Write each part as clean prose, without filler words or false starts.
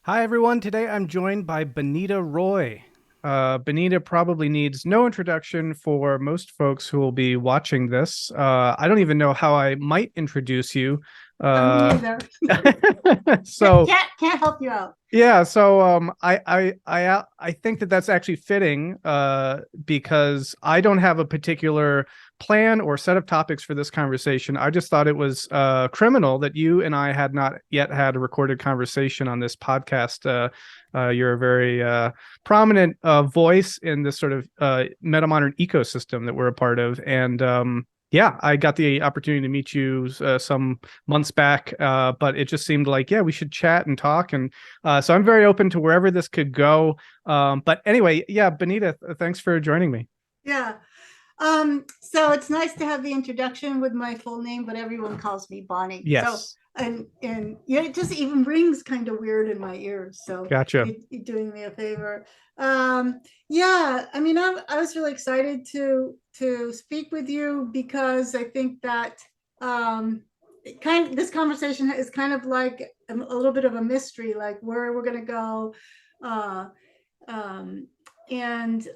Hi, everyone. Today I'm joined by Bonnitta Roy. Bonnitta probably needs no introduction for most folks who will be watching this. I don't even know how I might introduce you. Me Uh, neither. so Can't help you out. yeah, so I think that that's actually fitting because I don't have a particular plan or set of topics for this conversation. I just thought it was criminal that you and I had not yet had a recorded conversation on this podcast. You're a very prominent voice in this sort of metamodern ecosystem that we're a part of, and yeah, I got the opportunity to meet you some months back, but it just seemed like, yeah, we should chat and talk. And so I'm very open to wherever this could go. But anyway, yeah, Bonnitta, thanks for joining me. Yeah. So it's nice to have the introduction with my full name, but everyone calls me Bonnie. So Yes, and yeah, it just even rings kind of weird in my ears. So gotcha. you're doing me a favor. Yeah, I mean, I was really excited to speak with you because I think that this conversation is kind of like a little bit of a mystery, like where we're going to go. Uh, um, and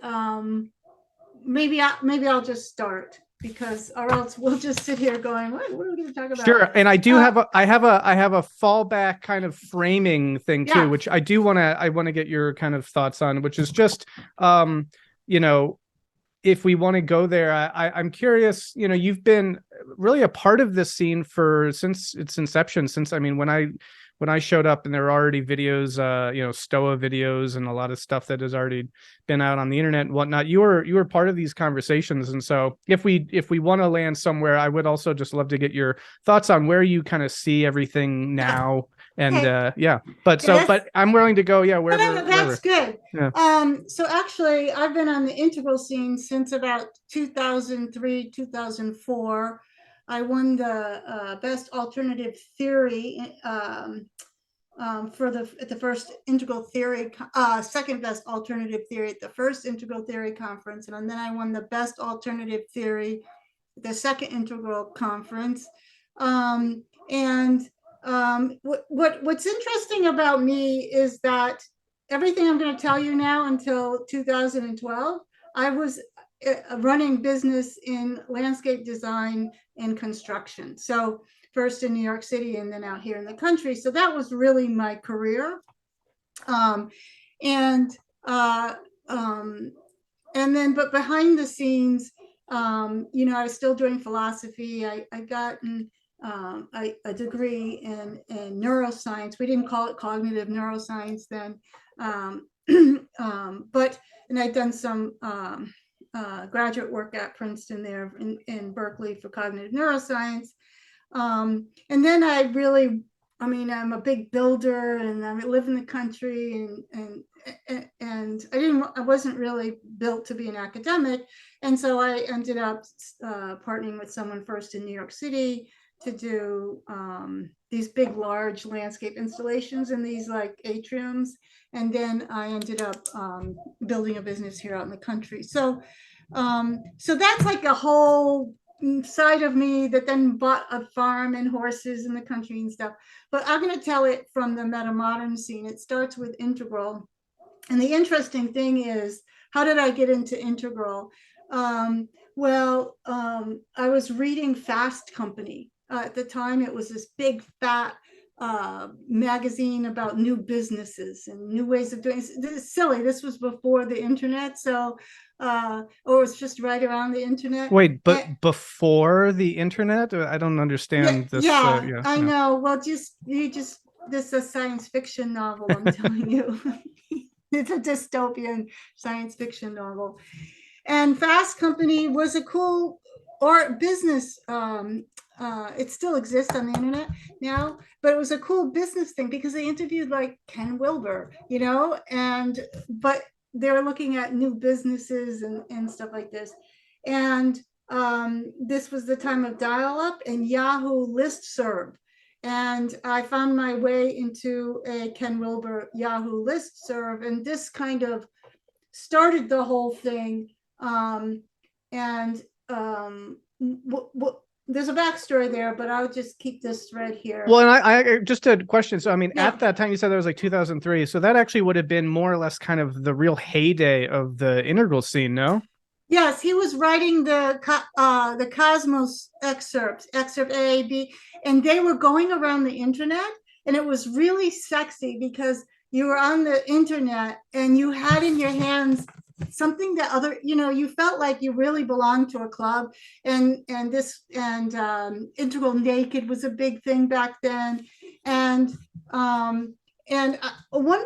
maybe I'll just start because or else we'll just sit here going, what are we going to talk about? Sure. And I do Uh, have a fallback kind of framing thing too, yeah, which I want to get your kind of thoughts on, which is just um, you know, if we want to go there, I'm curious. You've been really a part of this scene for since its inception. Since I mean, when I showed up, and there were already videos, Stoa videos, and a lot of stuff that has already been out on the internet and whatnot. You were part of these conversations, and so if we want to land somewhere, I would also just love to get your thoughts on where you kind of see everything yeah, now. And okay, yeah, but yeah, that's but I'm willing to go, yeah, that's wherever. good. Yeah. So actually, I've been on the integral scene since about 2003, 2004. I won the best alternative theory for the first integral theory, second best alternative theory at the first integral theory conference, and then I won the best alternative theory at the second integral conference. And what's interesting about me is that everything I'm going to tell you now until 2012, I was running business in landscape design and construction. So first in New York City and then out here in the country. So that was really my career. Um, and uh, um, and then, but behind the scenes, I was still doing philosophy. I got a degree in neuroscience. We didn't call it cognitive neuroscience then, um, but and I'd done some graduate work at Princeton there in Berkeley for cognitive neuroscience. And then I mean, I'm a big builder and I live in the country and I wasn't really built to be an academic. And so I ended up partnering with someone first in New York City to do these big, large landscape installations in these like atriums. And then I ended up building a business here out in the country. So that's like a whole side of me that then bought a farm and horses in the country and stuff. But I'm going to tell it from the metamodern scene. It starts with integral. And the interesting thing is, how did I get into integral? I was reading Fast Company. At the time, it was this big, fat magazine about new businesses and new ways of doing this. This is silly. This was before the internet. Or it was just right around the internet. Wait, And, but before the internet? I don't yeah, understand this. yeah, Yeah, I no. know. Well, this is a science fiction novel, I'm telling you. It's a dystopian science fiction novel. And Fast Company was a cool art business. It still exists on the internet now, but it was a cool business thing because they interviewed like Ken Wilber, and but they're looking at new businesses and stuff like this. And this was the time of dial-up and Yahoo listserv. And I found my way into a Ken Wilber Yahoo listserv, and this kind of started the whole thing. And what there's a backstory there, but I'll just keep this thread here. Well, and I just a question. So, I mean, Yeah. at that time, you said that was like 2003. So that actually would have been more or less kind of the real heyday of the integral scene, no? Yes, he was writing the Cosmos excerpt A, B, and they were going around the internet, and it was really sexy because you were on the internet and you had in your hands something that other, you felt like you really belonged to a club, and Integral Naked was a big thing back then, and one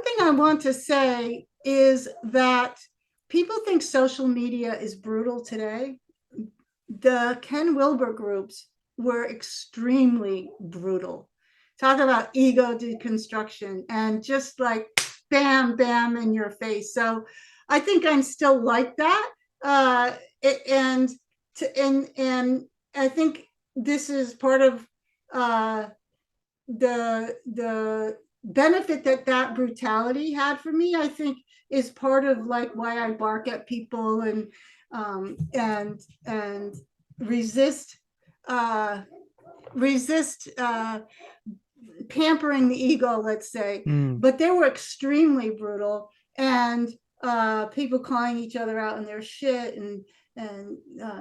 thing I want to say is that people think social media is brutal today. The Ken Wilber groups were extremely brutal. Talk about ego deconstruction and just like bam, bam in your face. So I think I'm still like that. And I think this is part of the benefit that brutality had for me. I think is part of like why I bark at people and resist pampering the ego, let's say. But they were extremely brutal, and people calling each other out on their shit and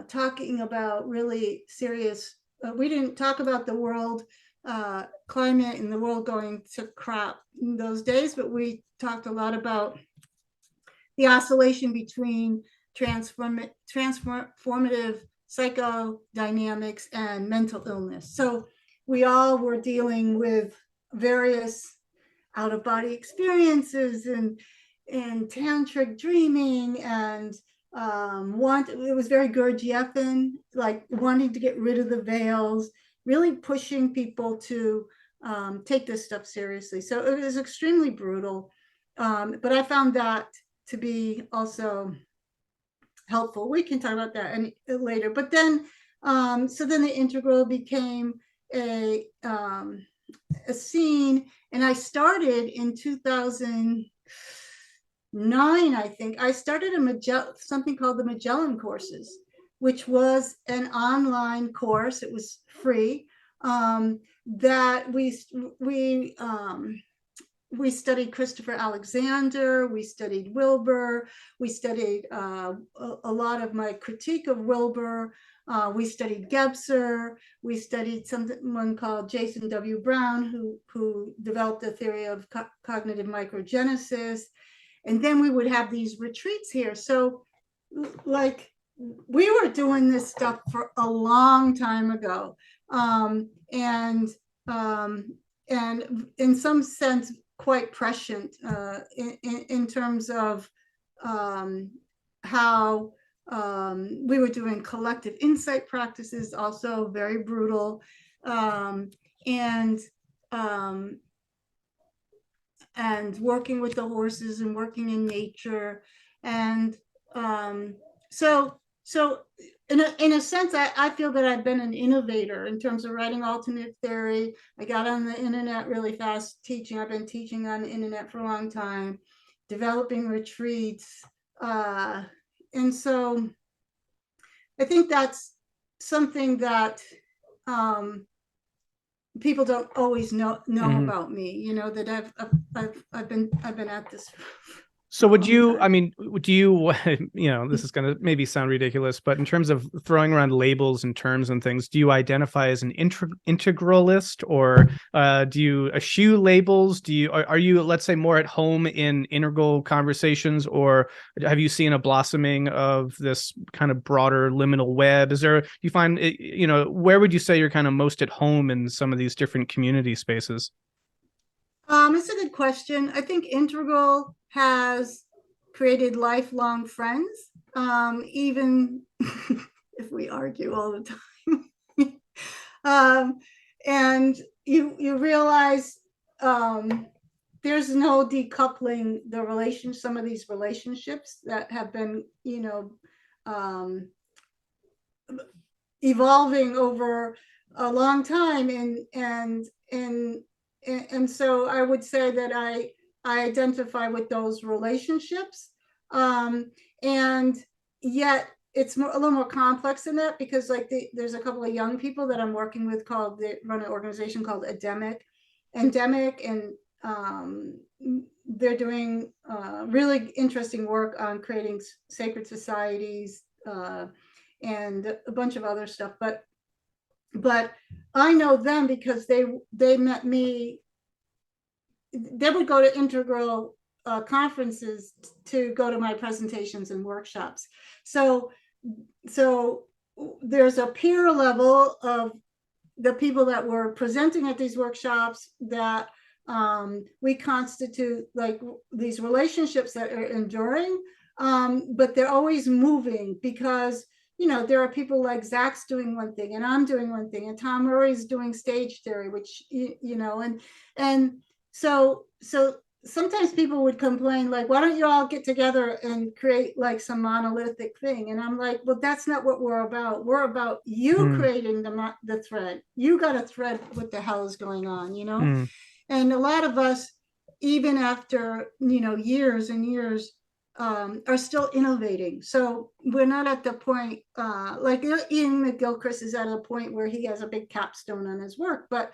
talking about really serious. We didn't talk about the world climate and the world going to crap in those days, but we talked a lot about the oscillation between transformative psychodynamics and mental illness. So we all were dealing with various out-of-body experiences and tantric dreaming and it was very Gurdjieffian, like wanting to get rid of the veils, really pushing people to take this stuff seriously. So it was extremely brutal, but I found that to be also helpful. We can talk about that later. But then, so then the integral became a scene, and I started in 2009, I think. I started something called the Magellan courses, which was an online course. It was free. That we studied Christopher Alexander, we studied Wilber, we studied a lot of my critique of Wilber, we studied Gebser, we studied someone called Jason W. Brown, who developed the theory of cognitive microgenesis. And then we would have these retreats here. So like we were doing this stuff for a long time ago. And in some sense, quite prescient in terms of how we were doing collective insight practices, also very brutal, and working with the horses and working in nature. And so in a sense, I feel that I've been an innovator in terms of writing alternate theory. I got on the internet really fast teaching. I've been teaching on the internet for a long time, developing retreats. And so I think that's something that people don't always know about me, that I've been at this. So would you, I mean, do you, this is going to maybe sound ridiculous, but in terms of throwing around labels and terms and things, do you identify as an integralist, or do you eschew labels? Are you, let's say, more at home in integral conversations, or have you seen a blossoming of this kind of broader liminal web? Is there, you find, where would you say you're kind of most at home in some of these different community spaces? It's a good question. I think integral has created lifelong friends, even if we argue all the time. And you realize there's no decoupling some of these relationships that have been, evolving over a long time, and so I would say that I identify with those relationships, and yet it's a little more complex than that, because like there's a couple of young people that I'm working with they run an organization called Endemic, and they're doing really interesting work on creating sacred societies and a bunch of other stuff. But I know them because they met me. They would go to Integral conferences to go to my presentations and workshops. So there's a peer level of the people that were presenting at these workshops that we constitute like these relationships that are enduring, but they're always moving, because there are people like Zach's doing one thing and I'm doing one thing and Tom Murray's doing stage theory, which and so sometimes people would complain like, why don't you all get together and create like some monolithic thing? And I'm like, well, that's not what we're about. We're about you creating the thread. You got to thread what the hell is going on, And a lot of us, even after years and years, are still innovating. So we're not at the point like Ian McGilchrist is at a point where he has a big capstone on his work, but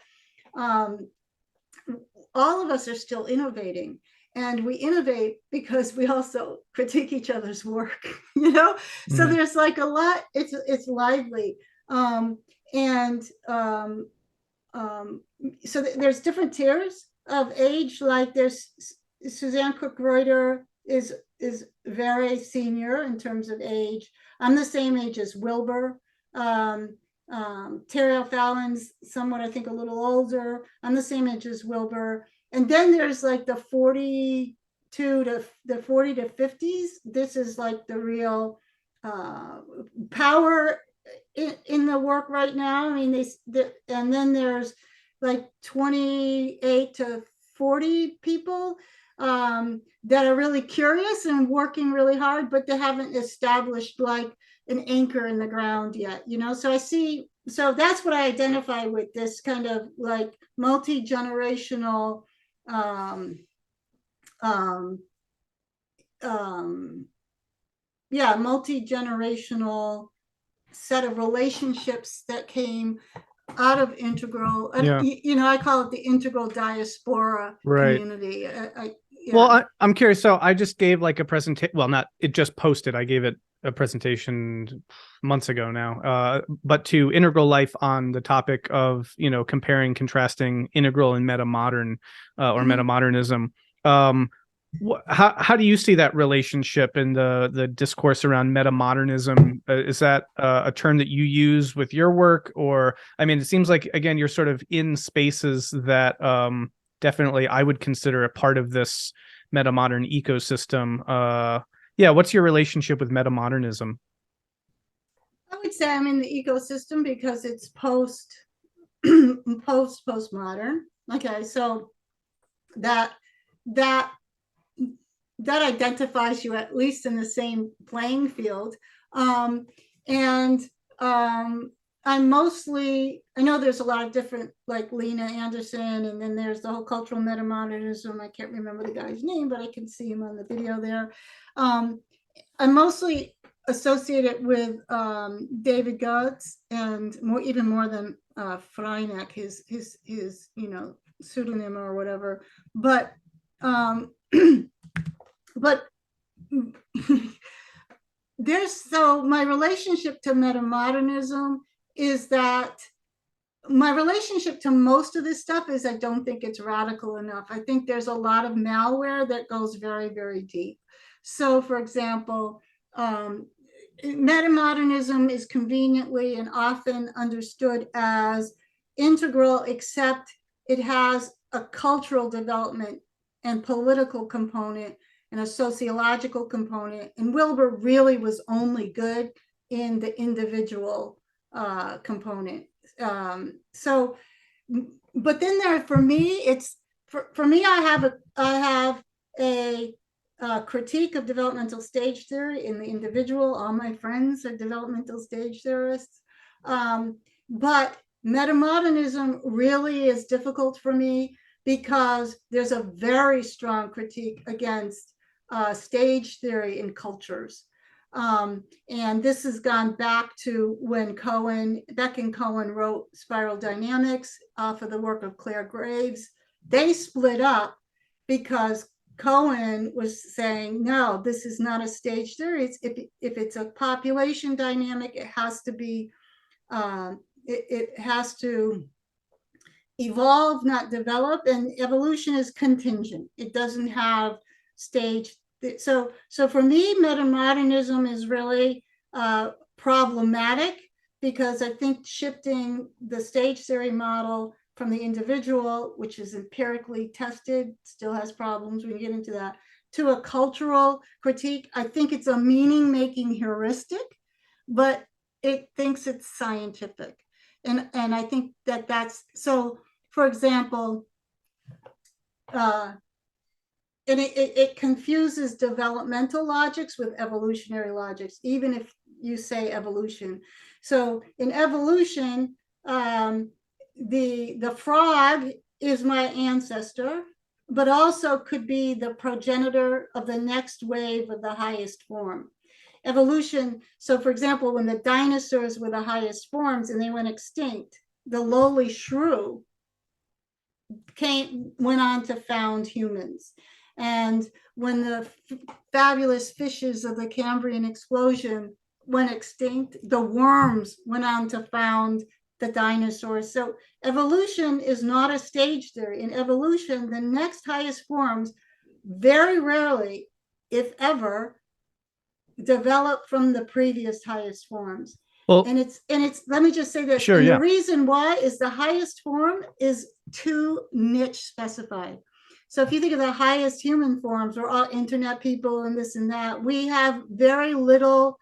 all of us are still innovating, and we innovate because we also critique each other's work, So there's like a lot. It's lively, so there's different tiers of age. Like there's Suzanne Cook-Reuter is very senior in terms of age. I'm the same age as Wilbur. Terry O'Fallon's somewhat, I think, a little older. I'm the same age as Wilbur. And then there's like the 42 to the 40 to 50s. This is like the real power in the work right now. I mean, and then there's like 28 to 40 people that are really curious and working really hard, but they haven't established like an anchor in the ground yet, so that's what I identify with, this kind of like multi-generational multi-generational set of relationships that came out of Integral. I call it the Integral diaspora community. Well, I'm curious. So I just gave like a presentation. Well, not it just posted. I gave it a presentation months ago now, but to Integral Life on the topic of comparing, contrasting Integral and Metamodern or Metamodernism. How do you see that relationship and the discourse around metamodernism? Is that a term that you use with your work, or I mean, it seems like again you're sort of in spaces that definitely I would consider a part of this metamodern ecosystem. What's your relationship with metamodernism? I would say I'm in the ecosystem because it's postmodern. Okay, so that identifies you at least in the same playing field. I know there's a lot of different, like Lena Anderson, and then there's the whole cultural metamodernism. I can't remember the guy's name, but I can see him on the video there. I'm mostly associated with David Gutz, and even more than Freineck, his pseudonym or whatever. But my relationship to metamodernism is that my relationship to most of this stuff is I don't think it's radical enough. I think there's a lot of malware that goes very, very deep. So, for example, metamodernism is conveniently and often understood as integral, except it has a cultural development and political component and a sociological component. And Wilbur really was only good in the individual component. But then for me, I have a critique of developmental stage theory in the individual. All my friends are developmental stage theorists. But metamodernism really is difficult for me because there's a very strong critique against stage theory in cultures. And this has gone back to when Beck and Cohen wrote Spiral Dynamics for the work of Claire Graves. They split up because Cohen was saying, no, this is not a stage theory. If it's a population dynamic, it has to be, it has to evolve, not develop, and evolution is contingent. It doesn't have stage. So for me, metamodernism is really problematic, because I think shifting the stage theory model from the individual, which is empirically tested, still has problems, we can get into that, to a cultural critique. I think it's a meaning-making heuristic, but it thinks it's scientific. And I think that's, so for example, and it confuses developmental logics with evolutionary logics, even if you say evolution. So in evolution, the frog is my ancestor, but also could be the progenitor of the next wave of the highest form. Evolution, so for example, when the dinosaurs were the highest forms and they went extinct, the lowly shrew went on to found humans. And when the fabulous fishes of the Cambrian explosion went extinct, the worms went on to found the dinosaurs. So evolution is not a stage theory. In evolution, the next highest forms very rarely, if ever, develop from the previous highest forms. Well, and it's let me just say this. Sure, and the reason why is the highest form is too niche specified. So if you think of the highest human forms, we're all internet people and this and that, we have very little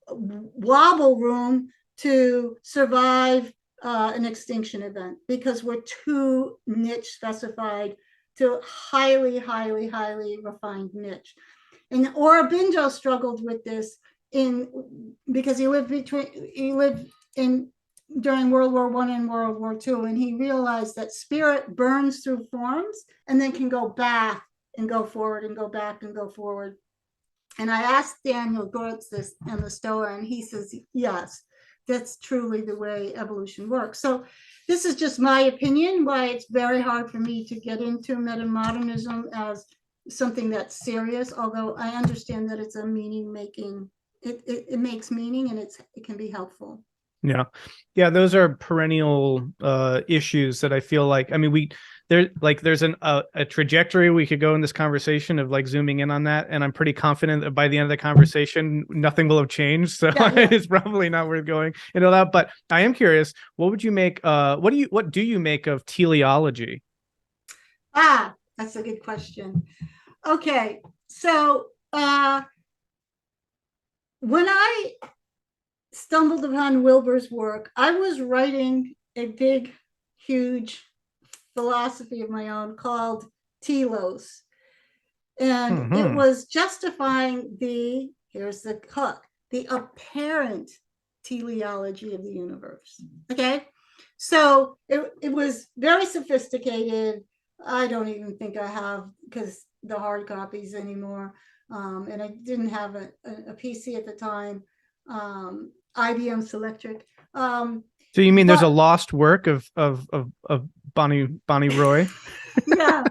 wobble room to survive an extinction event, because we're too niche specified to highly, highly, highly refined niche. And Aurobindo struggled with this because he lived during World War I and World War II, and he realized that spirit burns through forms and then can go back and go forward and go back and go forward. And I asked Daniel Gortz this in the Stoa, and he says, yes, that's truly the way evolution works. So this is just my opinion, why it's very hard for me to get into metamodernism as something that's serious, although I understand that it's a meaning-making, it makes meaning, and it can be helpful. Yeah, those are perennial issues that I feel like, I mean, there's a trajectory we could go in this conversation of like zooming in on that, and I'm pretty confident that by the end of the conversation nothing will have changed, so it's probably not worth going into that. But I am curious, what would you make what do you make of teleology? That's a good question. Okay, so when I stumbled upon Wilber's work, I was writing a big, huge philosophy of my own called telos. And it was justifying here's the hook, the apparent teleology of the universe. Okay, so it was very sophisticated. I don't even think I have, because the hard copies anymore. And I didn't have a PC at the time. IBM Selectric. So you mean there's a lost work of Bonnie Roy? Yeah.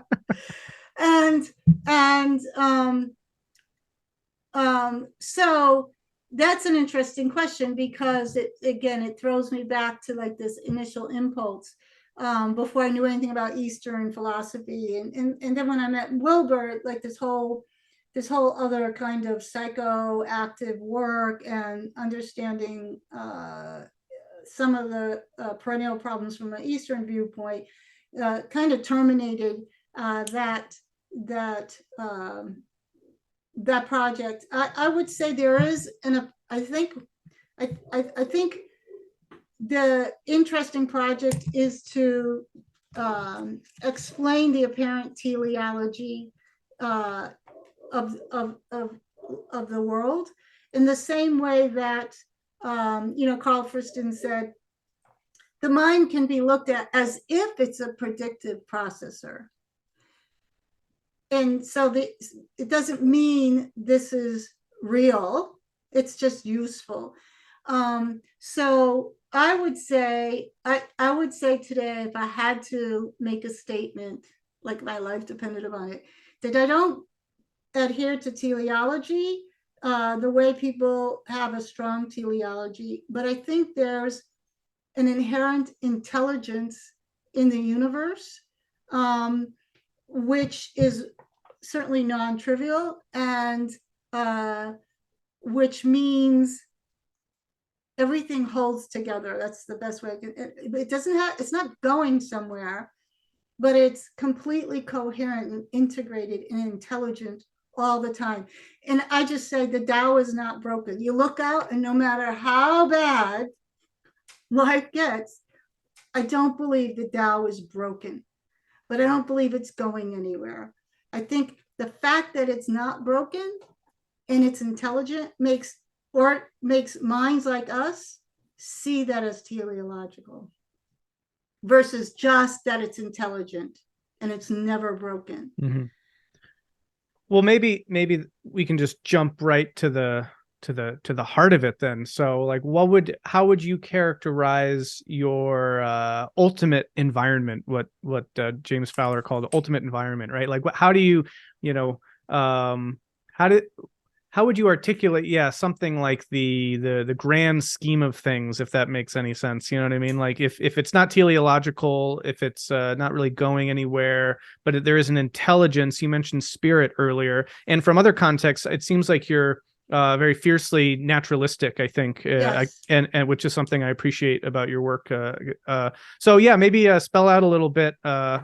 So that's an interesting question, because it throws me back to like this initial impulse before I knew anything about Eastern philosophy, and then when I met Wilber, like this whole other kind of psychoactive work and understanding some of the perennial problems from an Eastern viewpoint kind of terminated that project. I would say there is, I think the interesting project is to explain the apparent teleology of the world, in the same way that Carl Friston said the mind can be looked at as if it's a predictive processor. And so it doesn't mean this is real. It's just useful. So I would say, I would say today, if I had to make a statement, like my life depended upon it, that I don't adhere to teleology the way people have a strong teleology, but I think there's an inherent intelligence in the universe, which is certainly non-trivial, and which means everything holds together. That's the best way. It doesn't have, it's not going somewhere, but it's completely coherent and integrated and intelligent all the time. And I just say the Tao is not broken. You look out, and no matter how bad life gets, I don't believe the Tao is broken, but I don't believe it's going anywhere. I think the fact that it's not broken and it's intelligent makes minds like us see that as teleological, versus just that it's intelligent and it's never broken. Mm-hmm. Well, maybe we can just jump right to the heart of it then. So like, how would you characterize your ultimate environment, what James Fowler called ultimate environment, right? Like, how do you, how would you articulate, something like the grand scheme of things, if that makes any sense? You know what I mean? Like, if it's not teleological, if it's not really going anywhere, but there is an intelligence. You mentioned spirit earlier, and from other contexts, it seems like you're very fiercely naturalistic, I think, Yes. and which is something I appreciate about your work. So yeah, maybe spell out a little bit, Yeah,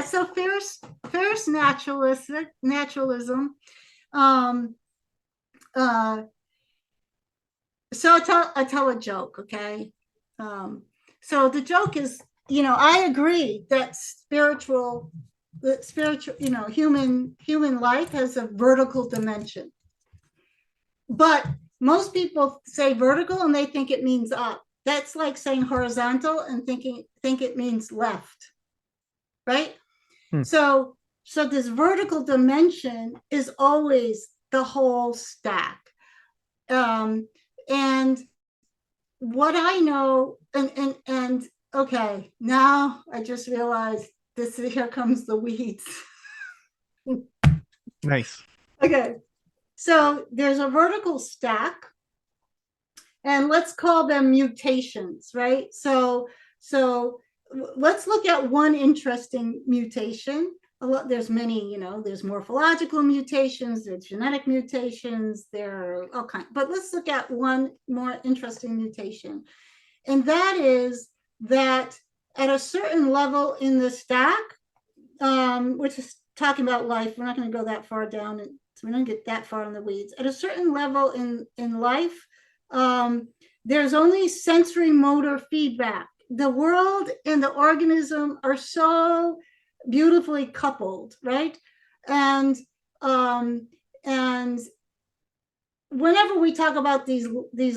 so fierce naturalism. Uh, so I tell a joke, okay? So the joke is, I agree that spiritual, human life has a vertical dimension. But most people say vertical and they think it means up. That's like saying horizontal and think it means left, right? So this vertical dimension is always the whole stack. And what I know, and okay, now I just realized here comes the weeds. Nice. Okay, so there's a vertical stack, and let's call them mutations, right? So let's look at one interesting mutation. There's many, there's morphological mutations, there's genetic mutations, there are all kinds, but let's look at one more interesting mutation. And that is that at a certain level in the stack, which is talking about life, we're not going to go that far down, so we don't get that far in the weeds. At a certain level in life, there's only sensory motor feedback. The world and the organism are so beautifully coupled, right? And whenever we talk about these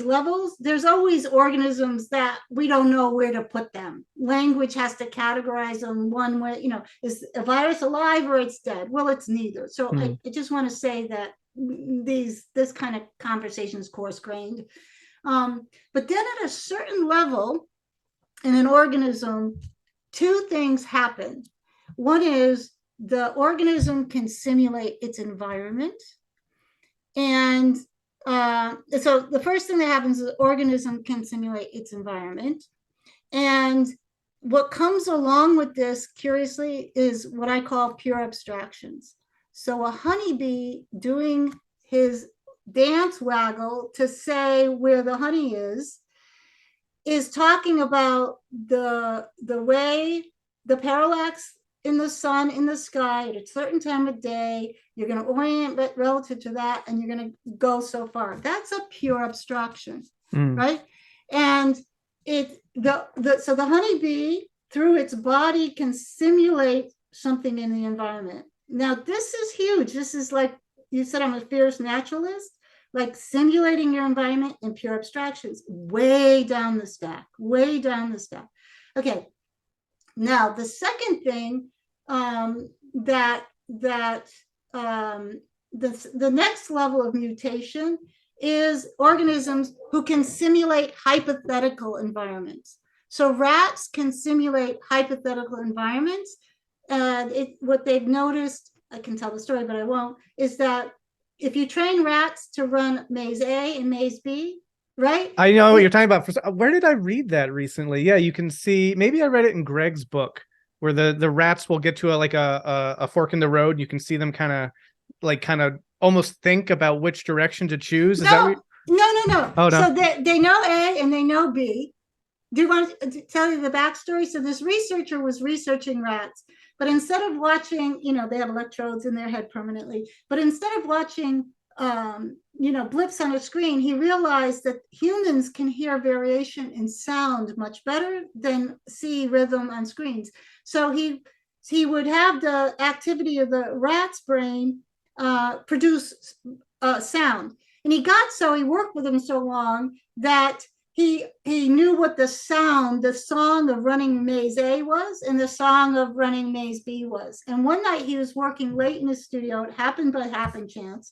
levels, there's always organisms that we don't know where to put them. Language has to categorize them one way. Is a virus alive or it's dead? Well, it's neither. So I just want to say that this kind of conversation is coarse-grained. But then at a certain level in an organism, two things happen. One is the organism can simulate its environment. And so the first thing that happens is the organism can simulate its environment. And what comes along with this, curiously, is what I call pure abstractions. So a honeybee doing his dance waggle to say where the honey is talking about the way the parallax in the sun in the sky at a certain time of day, you're going to orient relative to that, and you're going to go so far. That's a pure abstraction, right? And so the honeybee, through its body, can simulate something in the environment. Now, this is huge. This is like, you said I'm a fierce naturalist, like simulating your environment in pure abstractions, way down the stack. Okay. Now, the second thing that the next level of mutation is organisms who can simulate hypothetical environments. So rats can simulate hypothetical environments. And what they've noticed, I can tell the story, but I won't, is that if you train rats to run maze A and maze B, right? I know what you're talking about. Where did I read that recently? Yeah, you can see, maybe I read it in Greg's book, where the rats will get to a fork in the road. You can see them kind of almost think about which direction to choose. Is that no. Oh, no. So they know A and they know B. Do you want to tell you the backstory? So this researcher was researching rats, but instead of watching, they have electrodes in their head permanently, but instead of watching blips on a screen, he realized that humans can hear variation in sound much better than see rhythm on screens. So he would have the activity of the rat's brain produce sound. And he worked with them so long that he knew what the song of running maze A was and the song of running maze B was. And one night he was working late in his studio. It happened by happen chance.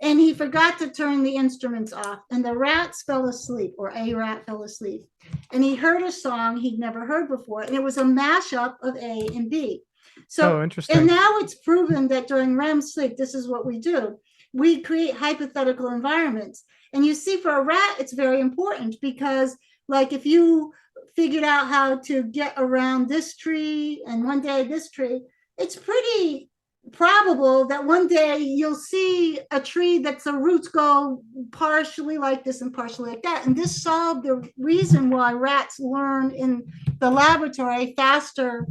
And he forgot to turn the instruments off, and the rats fell asleep, or a rat fell asleep. And he heard a song he'd never heard before, and it was a mashup of A and B. So, interesting. And now it's proven that during REM sleep, this is what we do. We create hypothetical environments. And you see, for a rat, it's very important because, like, if you figured out how to get around this tree and one day this tree, it's pretty probable that one day you'll see a tree that's the roots go partially like this and partially like that. And this solved the reason why rats learn in the laboratory faster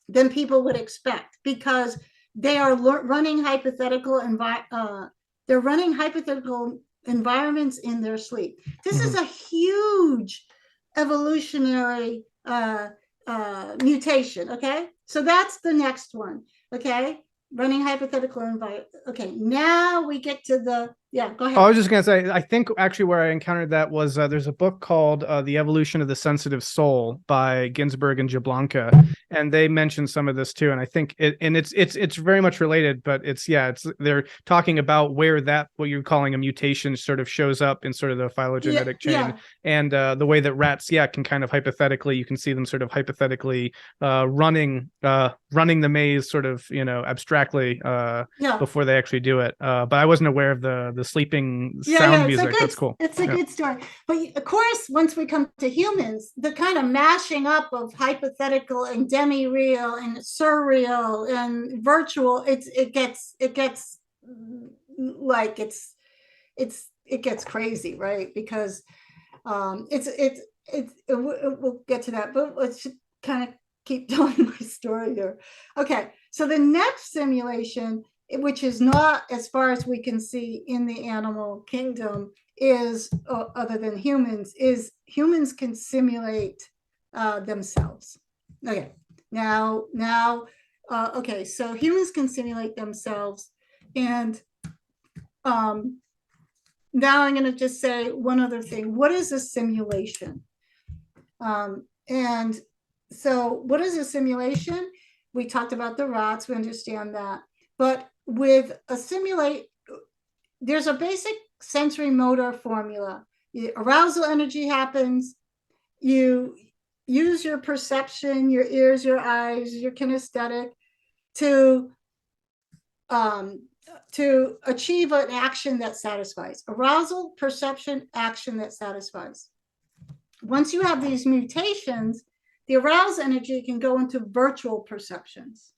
than people would expect, because they are running hypothetical environments in their sleep. This is a huge evolutionary mutation. Okay, so that's the next one. Okay, running hypothetical environment. Okay, now we get to go ahead. I was just going to say, I think actually where I encountered that was there's a book called The Evolution of the Sensitive Soul by Ginsberg and Jablonka, and they mention some of this too. And I think it's very much related, but they're talking about where what you're calling a mutation sort of shows up in sort of the phylogenetic chain, and the way that rats, can kind of hypothetically, you can see them sort of hypothetically running the maze sort of, abstractly before they actually do it. But I wasn't aware of the sleeping sound music. That's cool. It's a good story. But of course, once we come to humans, the kind of mashing up of hypothetical and demi-real and surreal and virtual, it gets crazy, right? Because we'll get to that, but let's kind of keep telling my story here. Okay, so the next simulation, which is not, as far as we can see, in the animal kingdom, is other than humans, is humans can simulate themselves. Okay, now okay, so humans can simulate themselves, and now I'm going to just say one other thing. What is a simulation? And so what is a simulation? We talked about the rats, we understand that. But with a simulate, there's a basic sensory motor formula. Arousal energy happens. You use your perception, your ears, your eyes, your kinesthetic to achieve an action that satisfies. Arousal, perception, action that satisfies. Once you have these mutations, the aroused energy can go into virtual perceptions,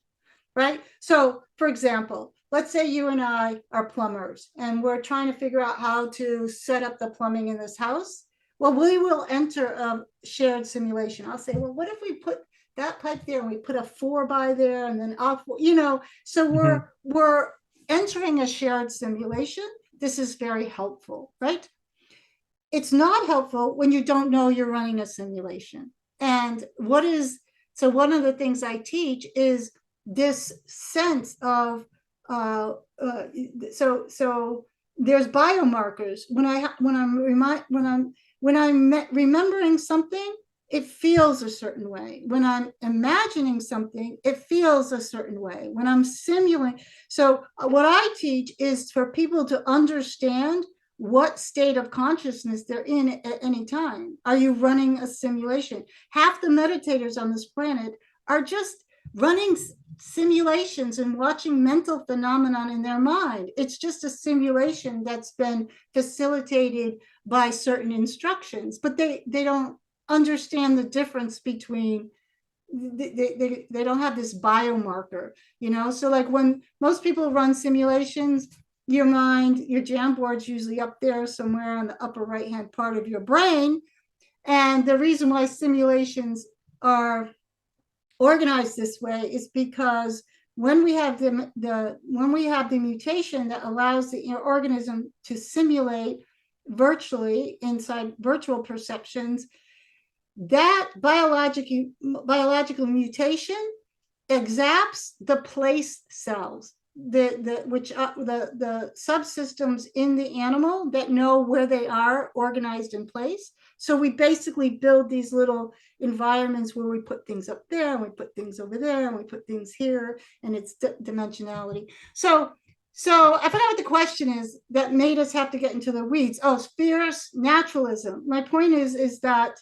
right? So, for example, let's say you and I are plumbers and we're trying to figure out how to set up the plumbing in this house. Well, we will enter a shared simulation. I'll say, well, what if we put that pipe there and we put a 4x there and then off, so we're entering a shared simulation. This is very helpful, right? It's not helpful when you don't know you're running a simulation. And so one of the things I teach is this sense of so there's biomarkers when I'm remembering something. it feels a certain way. When I'm imagining something, it feels a certain way. When I'm simulating, so what I teach is for people to understand what state of consciousness they're in at any time. Are you running a simulation? Half the meditators on this planet are just running simulations and watching mental phenomenon in their mind. It's just a simulation that's been facilitated by certain instructions, but they don't understand the difference between, they don't have this biomarker, so like when most people run simulations, your mind, your Jamboard's usually up there somewhere on the upper right hand part of your brain. And the reason why simulations are organized this way is because when we have the mutation that allows the organism to simulate virtually inside virtual perceptions, that biological mutation exapts the place cells, the subsystems in the animal that know where they are organized in place. So we basically build these little environments where we put things up there and we put things over there and we put things here, and it's dimensionality. So I forgot what the question is that made us have to get into the weeds. Oh, fierce naturalism. My point is that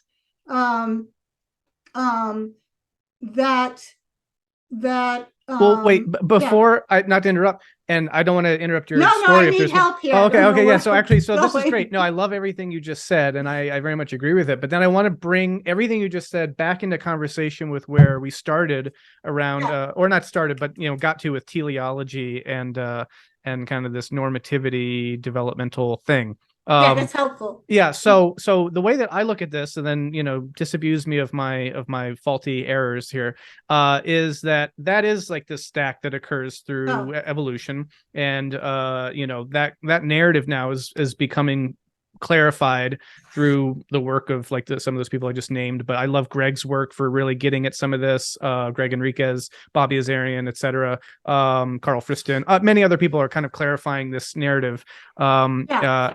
Well, wait, before yeah. I, not to interrupt, and I don't want to interrupt your No, story. I if need there's help here. Oh, okay, yeah. So actually, so this is going. great. No, I love everything you just said, and I very much agree with it. But then I want to bring everything you just said back into conversation with where we started around, or not started, but got to with teleology and kind of this normativity developmental thing. Yeah, that's helpful. Yeah, so the way that I look at this, and then disabuse me of my faulty errors here, is that is like this stack that occurs through evolution, and that narrative now is becoming clarified through the work of like some of those people I just named. But I love Greg's work for really getting at some of this. Greg Enriquez, Bobby Azarian, etc. Carl Friston, many other people are kind of clarifying this narrative. And I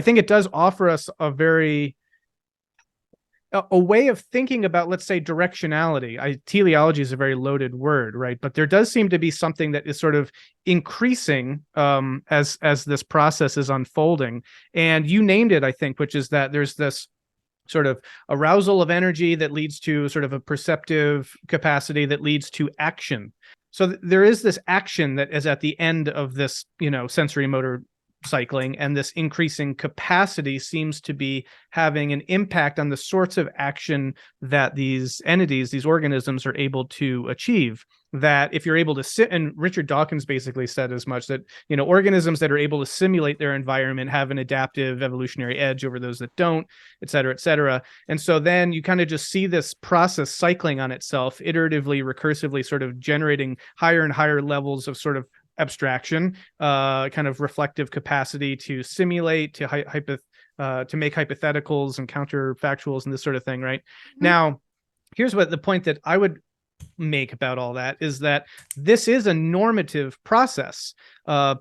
think it does offer us a way of thinking about, let's say, directionality. Teleology is a very loaded word, right? But there does seem to be something that is sort of increasing as this process is unfolding. And you named it, I think, which is that there's this sort of arousal of energy that leads to sort of a perceptive capacity that leads to action. So there is this action that is at the end of this, sensory motor cycling, and this increasing capacity seems to be having an impact on the sorts of action that these entities, these organisms, are able to achieve. That if you're able to sit, and Richard Dawkins basically said as much, that organisms that are able to simulate their environment have an adaptive evolutionary edge over those that don't, et cetera, et cetera. And so then you kind of just see this process cycling on itself, iteratively, recursively, sort of generating higher and higher levels of sort of abstraction, kind of reflective capacity to simulate, to make hypotheticals and counterfactuals and this sort of thing, right? Mm-hmm. Now, here's what the point that I would make about all that is that this is a normative process,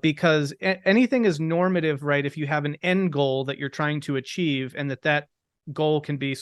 because anything is normative, right? If you have an end goal that you're trying to achieve, and that goal can be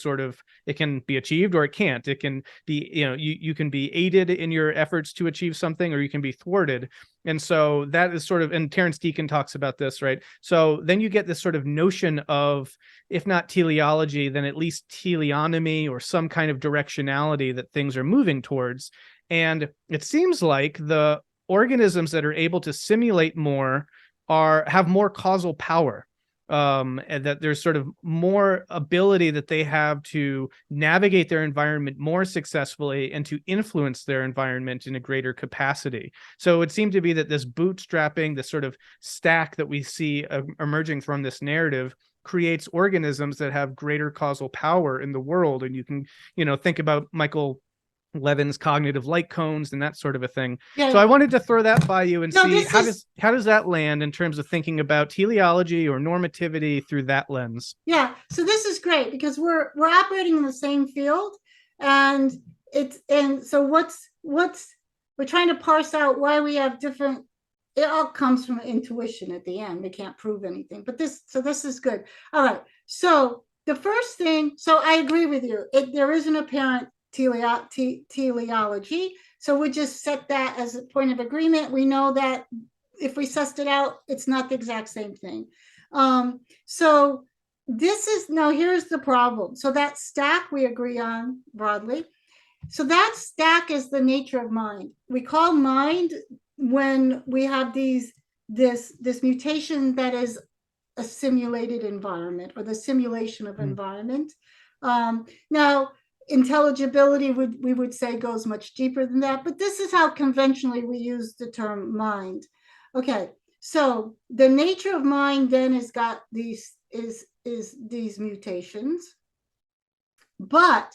it can be achieved or it can't. It can be, you can be aided in your efforts to achieve something, or you can be thwarted. And so that is sort of, and Terence Deacon talks about this, right? So then you get this sort of notion of, if not teleology, then at least teleonomy, or some kind of directionality that things are moving towards. And it seems like the organisms that are able to simulate more have more causal power. And that there's sort of more ability that they have to navigate their environment more successfully and to influence their environment in a greater capacity. So it seemed to be that this bootstrapping, this sort of stack that we see emerging from this narrative, creates organisms that have greater causal power in the world. And you can, think about Michael Levin's cognitive light cones and that sort of a thing. Yeah, so I wanted to throw that by you and see how does that land in terms of thinking about teleology or normativity through that lens. Yeah, so this is great because we're operating in the same field, and so what's we're trying to parse out why we have different. It all comes from intuition at the end. We can't prove anything, but this is good. All right, so the first thing, so I agree with you. There is an apparent teleology. So we just set that as a point of agreement. We know that if we sussed it out, it's not the exact same thing. So this is, now here's the problem. So that stack we agree on broadly. So that stack is the nature of mind. We call mind when we have this mutation that is a simulated environment, or the simulation of environment. Now, intelligibility we would say goes much deeper than that, but this is how conventionally we use the term mind. Okay, so the nature of mind then has got these these mutations, but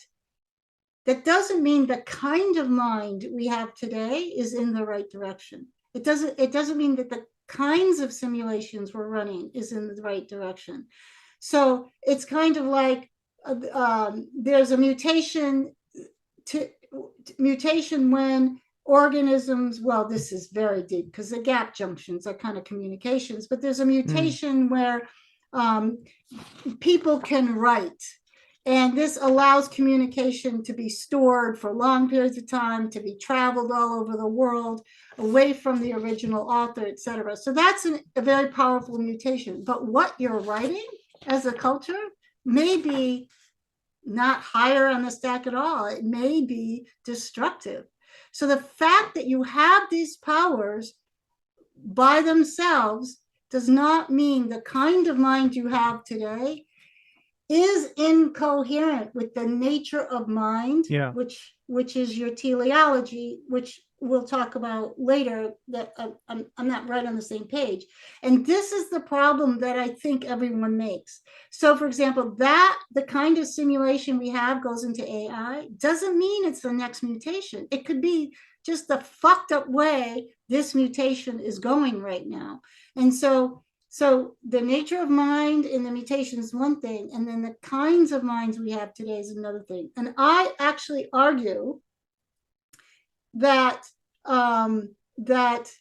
that doesn't mean the kind of mind we have today is in the right direction. It doesn't mean that the kinds of simulations we're running is in the right direction. So it's kind of like there's a mutation when organisms, well, this is very deep because the gap junctions are kind of communications, but there's a mutation where people can write. And this allows communication to be stored for long periods of time, to be traveled all over the world, away from the original author, etc. So that's a very powerful mutation. But what you're writing as a culture may be not higher on the stack at all. It may be destructive. So the fact that you have these powers by themselves does not mean the kind of mind you have today is incoherent with the nature of mind, which is your teleology, which we'll talk about later, that I'm not right on the same page. And this is the problem that I think everyone makes. So for example, that the kind of simulation we have goes into AI doesn't mean it's the next mutation. It could be just the fucked up way this mutation is going right now. And so the nature of mind and the mutation is one thing, and then the kinds of minds we have today is another thing. And I actually argue that that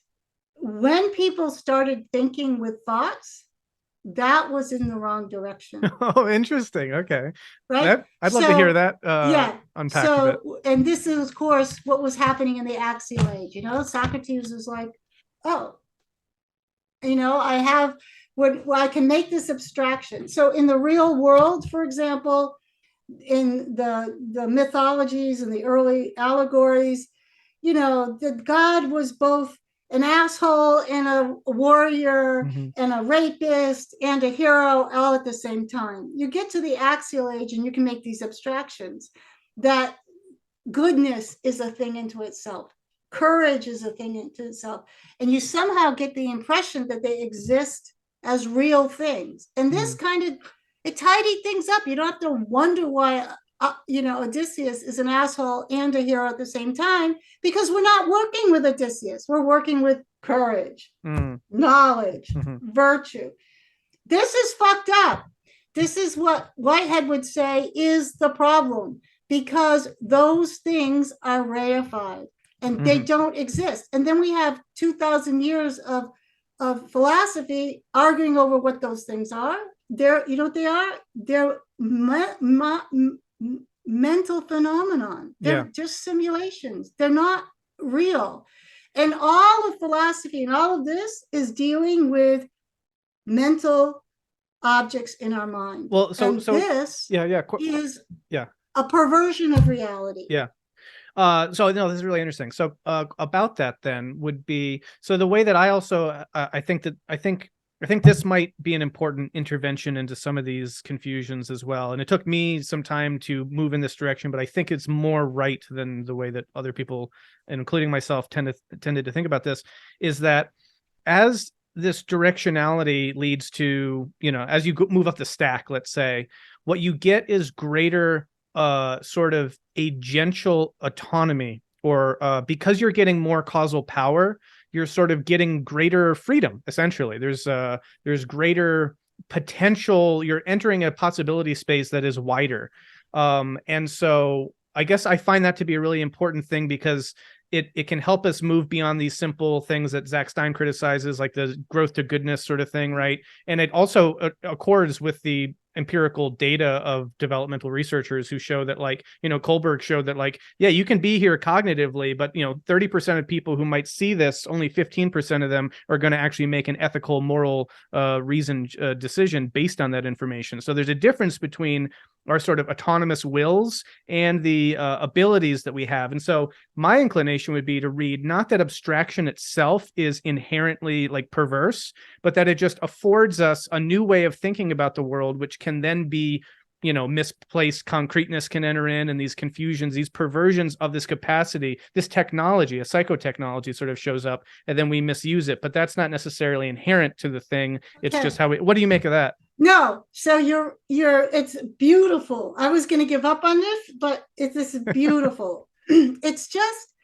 when people started thinking with thoughts, that was in the wrong direction. Oh, interesting. Okay. Right. I'd love to hear that unpacked a bit. And this is, of course, what was happening in the axial age. Socrates was like, oh, I have I can make this abstraction. So in the real world, for example, in the mythologies and the early allegories, the god was both an asshole and a warrior and a rapist and a hero all at the same time. You get to the axial age and you can make these abstractions that goodness is a thing into itself. Courage is a thing into itself. And you somehow get the impression that they exist as real things. And this kind of, it tidied things up. You don't have to wonder why, Odysseus is an asshole and a hero at the same time, because we're not working with Odysseus. We're working with courage, knowledge, virtue. This is fucked up. This is what Whitehead would say is the problem, because those things are reified. And they don't exist. And then we have 2,000 years of philosophy arguing over what those things are. They're, what they are? They're mental phenomenon. They're just simulations. They're not real. And all of philosophy and all of this is dealing with mental objects in our mind. Well, so this is a perversion of reality. Yeah. So no, this is really interesting. So about that then would be, so the way that I also I think this might be an important intervention into some of these confusions as well. And it took me some time to move in this direction, but I think it's more right than the way that other people, including myself, tended to think about this, is that as this directionality leads to, as you move up the stack, let's say, what you get is greater sort of agential autonomy, or because you're getting more causal power, you're sort of getting greater freedom. Essentially, there's greater potential. You're entering a possibility space that is wider, and so I guess I find that to be a really important thing, because it can help us move beyond these simple things that Zach Stein criticizes, like the growth to goodness sort of thing, right? And it also accords with the empirical data of developmental researchers who show that, like, Kohlberg showed that, like, yeah, you can be here cognitively, but 30% of people who might see this, only 15% of them are going to actually make an ethical, moral, reasoned decision based on that information. So there's a difference between our sort of autonomous wills and the abilities that we have. And so my inclination would be to read not that abstraction itself is inherently like perverse, but that it just affords us a new way of thinking about the world, which can then be, misplaced concreteness can enter in, and these confusions, these perversions of this capacity, this technology, a psychotechnology sort of shows up, and then we misuse it. But that's not necessarily inherent to the thing. It's just how what do you make of that? No, so it's beautiful. I was going to give up on this, but this is beautiful. It's just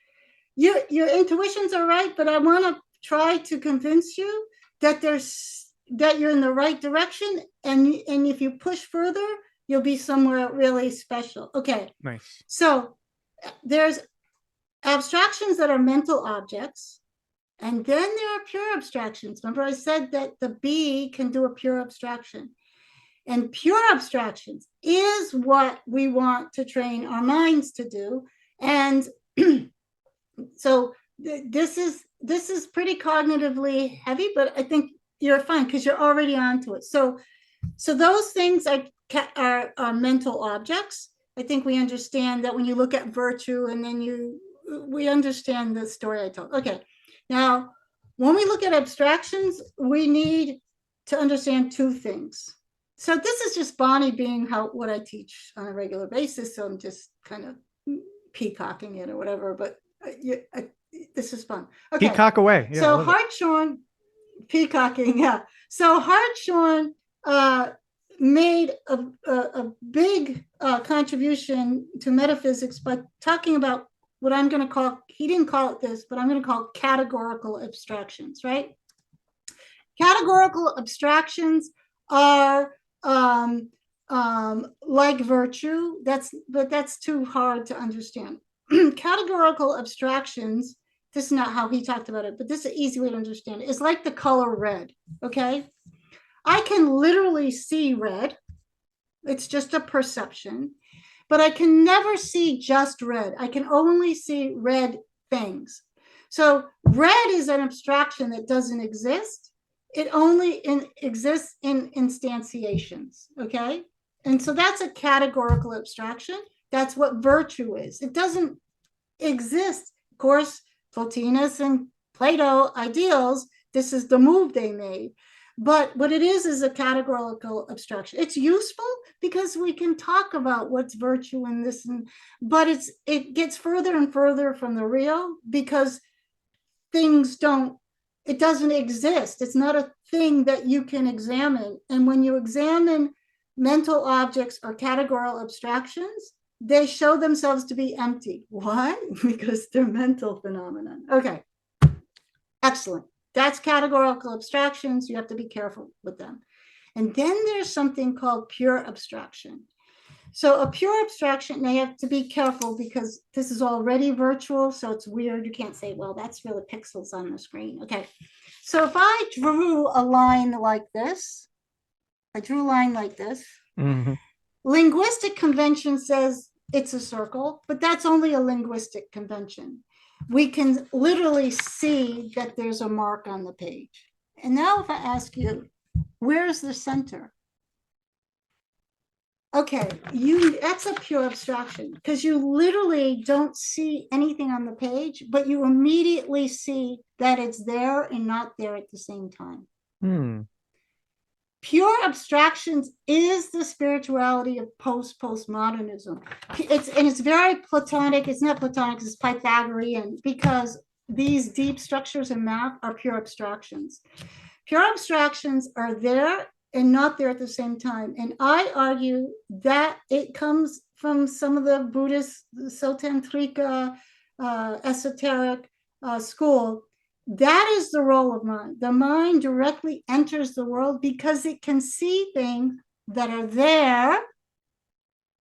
your intuitions are right, but I want to try to convince you that you're in the right direction, and if you push further, you'll be somewhere really special. Okay. Nice. So there's abstractions that are mental objects. And then there are pure abstractions. Remember, I said that the bee can do a pure abstraction. And pure abstractions is what we want to train our minds to do. And so this is pretty cognitively heavy, but I think you're fine because you're already onto it. So those things are mental objects. I think we understand that when you look at virtue, and then we understand the story I told. Okay. Now, when we look at abstractions, we need to understand two things. So this is just Bonnie being what I teach on a regular basis. So I'm just kind of peacocking it or whatever, but this is fun. Okay. Peacock away. Yeah, so Hartshorne, peacocking, yeah. So Hartshorne made a big contribution to metaphysics by talking about what I'm going to call, he didn't call it this, but I'm going to call categorical abstractions, right? Categorical abstractions are like virtue. But that's too hard to understand. Categorical abstractions, this is not how he talked about it, but this is an easy way to understand it. It's like the color red, okay? I can literally see red. It's just a perception. But I can never see just red. I can only see red things. So red is an abstraction that doesn't exist. It only exists in instantiations, okay? And so that's a categorical abstraction. That's what virtue is. It doesn't exist. Of course, Plotinus and Plato ideals, this is the move they made. But what it is a categorical abstraction. It's useful because we can talk about what's virtue in this, but it gets further and further from the real because it doesn't exist. It's not a thing that you can examine. And when you examine mental objects or categorical abstractions, they show themselves to be empty. Why? Because they're mental phenomena. Okay, excellent. That's categorical abstractions. You have to be careful with them. And then there's something called pure abstraction. So a pure abstraction, they have to be careful because this is already virtual, so it's weird. You can't say, well, that's really pixels on the screen. Okay, so if I drew a line like this, linguistic convention says it's a circle, but that's only a linguistic convention. We can literally see that there's a mark on the page. And now if I ask you, where's the center? Okay, that's a pure abstraction because you literally don't see anything on the page, but you immediately see that it's there and not there at the same time. Pure abstractions is the spirituality of postmodernism. It's very Platonic. It's not Platonic, it's Pythagorean, because these deep structures in math are pure abstractions. Pure abstractions are there and not there at the same time. And I argue that it comes from some of the Buddhist Sotantrika esoteric school. That is the role of mind. The mind directly enters the world because it can see things that are there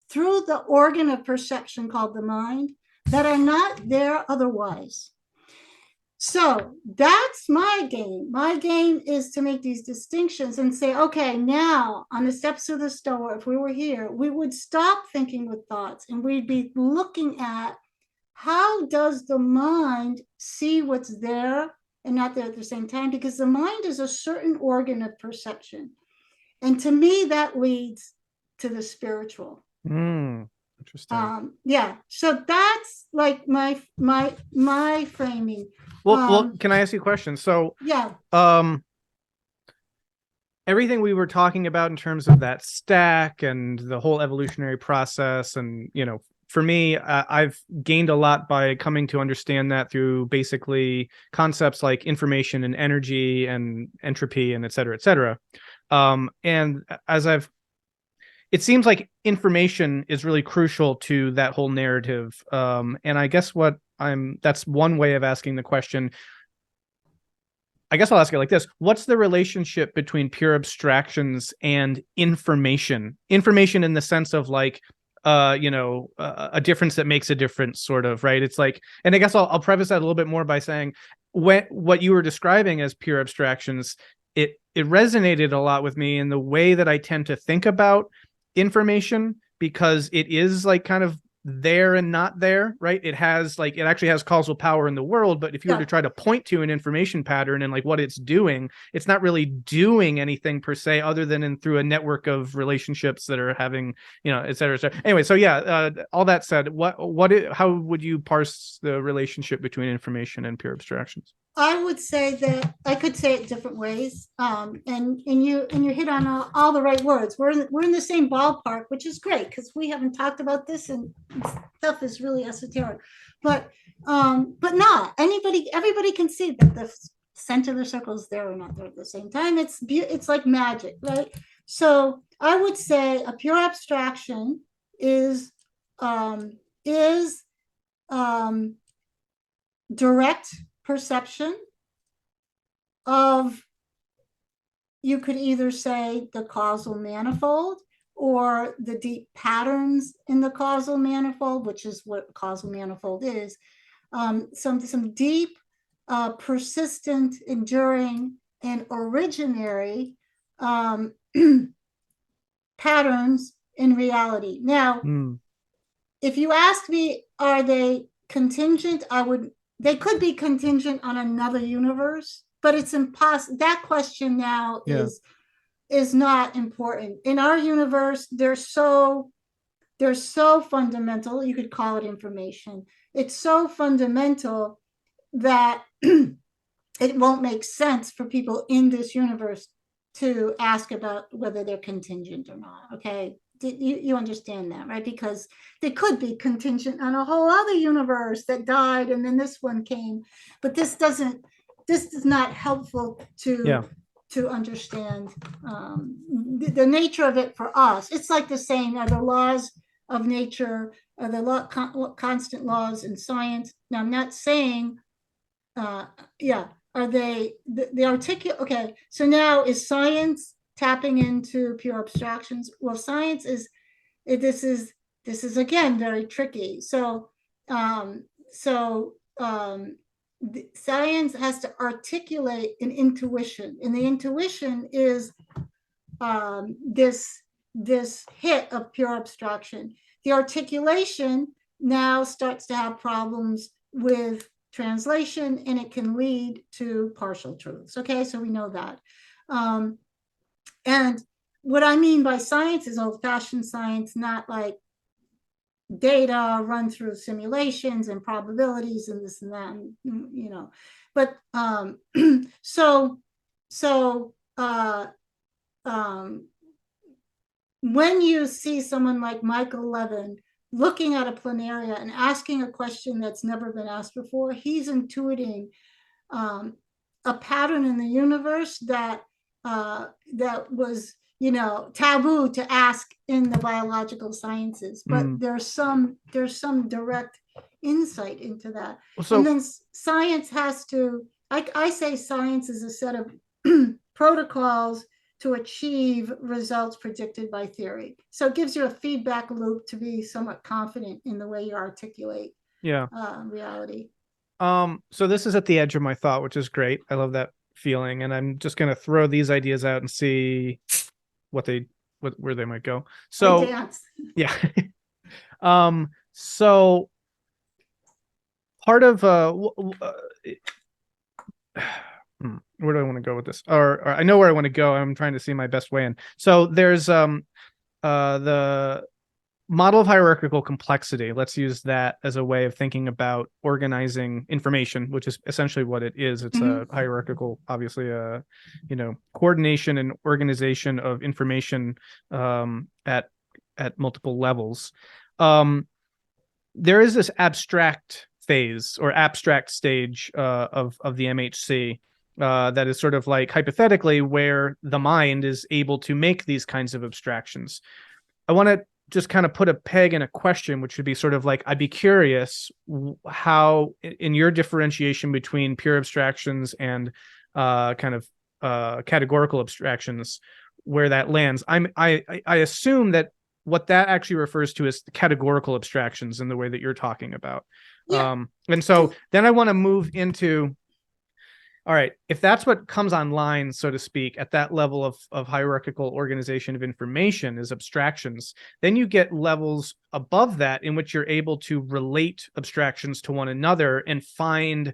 through the organ of perception called the mind that are not there otherwise. So that's my game. My game is to make these distinctions and say, okay, now on the steps of the Stoa, if we were here, we would stop thinking with thoughts and we'd be looking at how does the mind see what's there and not there at the same time? Because the mind is a certain organ of perception. And to me, that leads to the spiritual. Interesting. Yeah. So that's like my framing. Well, can I ask you a question? So, Yeah. Everything we were talking about in terms of that stack and the whole evolutionary process, and for me, I've gained a lot by coming to understand that through basically concepts like information and energy and entropy and et cetera, et cetera. And it seems like information is really crucial to that whole narrative. And I guess that's one way of asking the question. I guess I'll ask it like this. What's the relationship between pure abstractions and information? Information in the sense of like, a difference that makes a difference, sort of, right? It's like, and I guess I'll preface that a little bit more by saying what you were describing as pure abstractions, it resonated a lot with me in the way that I tend to think about information, because it is like kind of there and not there, right? It actually has causal power in the world, but if you were to try to point to an information pattern and like what it's doing, it's not really doing anything per se, other than through a network of relationships that are having, et cetera, et cetera. Anyway, so yeah, all that said, how would you parse the relationship between information and pure abstractions? I would say that I could say it different ways, and you hit on all the right words. We're in the same ballpark, which is great because we haven't talked about this, and stuff is really esoteric. But not everybody can see that the center of the circle is there or not there at the same time. It's like magic, right? So I would say a pure abstraction is direct perception of, you could either say the causal manifold or the deep patterns in the causal manifold, which is what causal manifold is. Some deep, persistent, enduring, and originary patterns in reality. Now, if you ask me, are they contingent? They could be contingent on another universe, but it's impossible. That question now is not important. In our universe, they're so fundamental. You could call it information. It's so fundamental that it won't make sense for people in this universe to ask about whether they're contingent or not. Okay. You understand that, right? Because they could be contingent on a whole other universe that died and then this one came, but this is not helpful to understand the nature of it for us. It's like the saying, are the laws of nature, are the constant laws in science? Now, I'm not saying, are they the articulate? Okay, so now is science tapping into pure abstractions? Well, science is, this is again very tricky. So science has to articulate an intuition, and the intuition is this hit of pure abstraction. The articulation now starts to have problems with translation, and it can lead to partial truths. Okay, so we know that. And what I mean by science is old-fashioned science, not like data run through simulations and probabilities and this and that, But when you see someone like Michael Levin looking at a planaria and asking a question that's never been asked before, he's intuiting a pattern in the universe that was taboo to ask in the biological sciences, but there's some direct insight into that. And then science has to, I say science is a set of protocols to achieve results predicted by theory. So it gives you a feedback loop to be somewhat confident in the way you articulate reality. So this is at the edge of my thought, which is great. I love that feeling, and I'm just gonna throw these ideas out and see what they where they might go. So dance. yeah. So part of where do I want to go with this? Or I know where I want to go. I'm trying to see my best way in. So there's the model of hierarchical complexity. Let's use that as a way of thinking about organizing information, which is essentially what it is. It's a hierarchical, obviously, coordination and organization of information at multiple levels. There is this abstract phase or abstract stage of the MHC that is sort of like hypothetically where the mind is able to make these kinds of abstractions. I want to just kind of put a peg in a question, which would be sort of like, I'd be curious how in your differentiation between pure abstractions and categorical abstractions, where that lands. I assume that what that actually refers to is the categorical abstractions in the way that you're talking about. Yeah. And so then I want to move into, all right, if that's what comes online, so to speak, at that level of hierarchical organization of information is abstractions, then you get levels above that in which you're able to relate abstractions to one another and find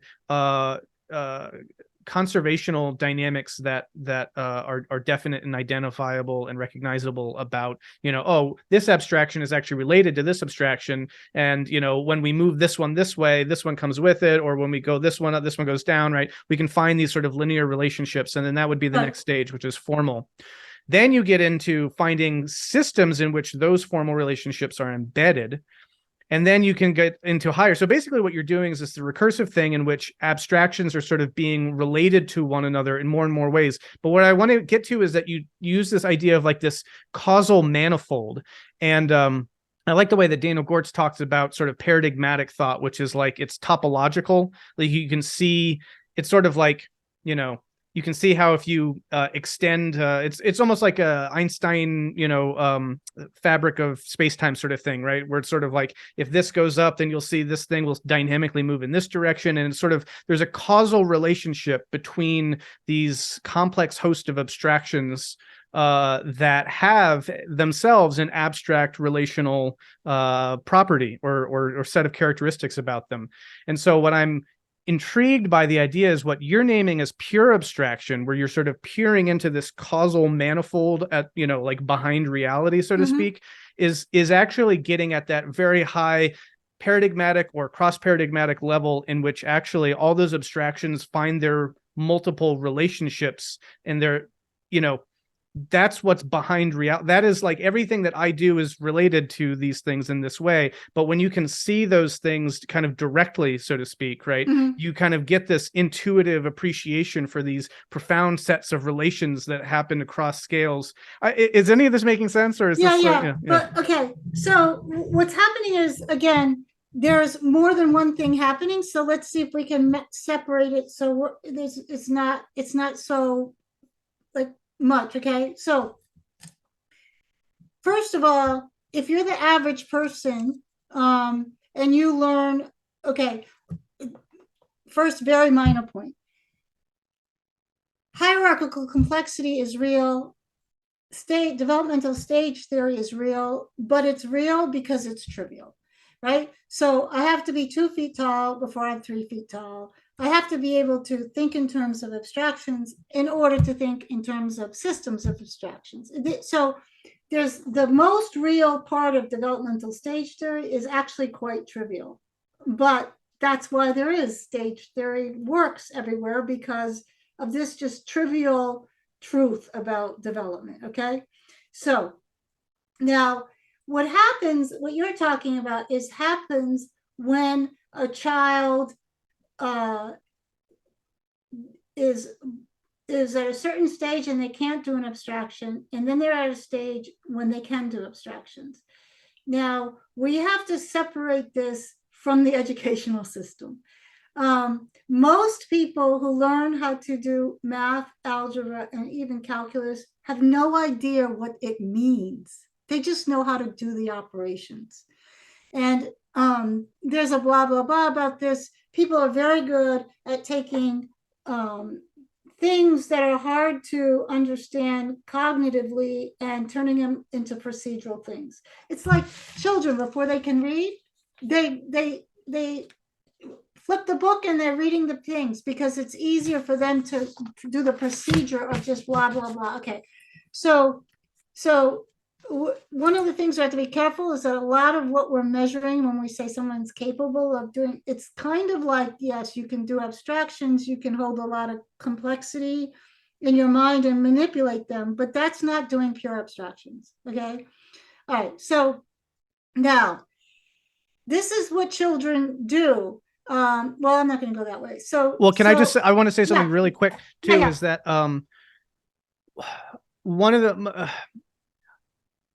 conservational dynamics that are definite and identifiable and recognizable about, oh, this abstraction is actually related to this abstraction, and when we move this one this way, this one comes with it, or when we go this one up, this one goes down, right? We can find these sort of linear relationships, and then that would be the next stage, which is formal. Then you get into finding systems in which those formal relationships are embedded. And then you can get into higher. So basically what you're doing is this the recursive thing in which abstractions are sort of being related to one another in more and more ways. But what I want to get to is that you use this idea of like this causal manifold. And I like the way that Daniel Gortz talks about sort of paradigmatic thought, which is like it's topological. Like you can see it's sort of like, you can see how if you extend, it's almost like a Einstein, fabric of space-time sort of thing, right? Where it's sort of like, if this goes up, then you'll see this thing will dynamically move in this direction. And it's sort of, there's a causal relationship between these complex host of abstractions that have themselves an abstract relational property or set of characteristics about them. And so what I'm intrigued by the idea is what you're naming as pure abstraction, where you're sort of peering into this causal manifold at, like behind reality, so to speak, is actually getting at that very high paradigmatic or cross-paradigmatic level in which actually all those abstractions find their multiple relationships and they're, that's what's behind reality. That is like everything that I do is related to these things in this way. But when you can see those things kind of directly, so to speak, right, you kind of get this intuitive appreciation for these profound sets of relations that happen across scales. Is any of this making sense, or is this? But okay, so what's happening is, again, there's more than one thing happening. So let's see if we can separate it. So it's not so like much. Okay, so first of all, if you're the average person and you learn, okay, first, very minor point, hierarchical complexity is real, developmental stage theory is real, but it's real because it's trivial, right? So I have to be 2 feet tall before I'm 3 feet tall. I have to be able to think in terms of abstractions in order to think in terms of systems of abstractions. So there's the most real part of developmental stage theory is actually quite trivial, but that's why there is stage theory works everywhere, because of this just trivial truth about development. Okay, so now what happens, what you're talking about, is happens when a child is at a certain stage and they can't do an abstraction, and then they're at a stage when they can do abstractions. Now we have to separate this from the educational system. Most people who learn how to do math, algebra, and even calculus have no idea what it means. They just know how to do the operations. And there's a blah, blah, blah about this. people are very good at taking things that are hard to understand cognitively and turning them into procedural things. It's like children, before they can read, they flip the book and they're reading the things because it's easier for them to do the procedure of just blah blah blah. Okay, so one of the things we have to be careful is that a lot of what we're measuring when we say someone's capable of doing, it's kind of like, yes, you can do abstractions, you can hold a lot of complexity in your mind and manipulate them, but that's not doing pure abstractions. Okay, all right, so now this is what children do. Well, I'm not going to go that way. So, well, can I just, I want to say something really quick too, is that one of the,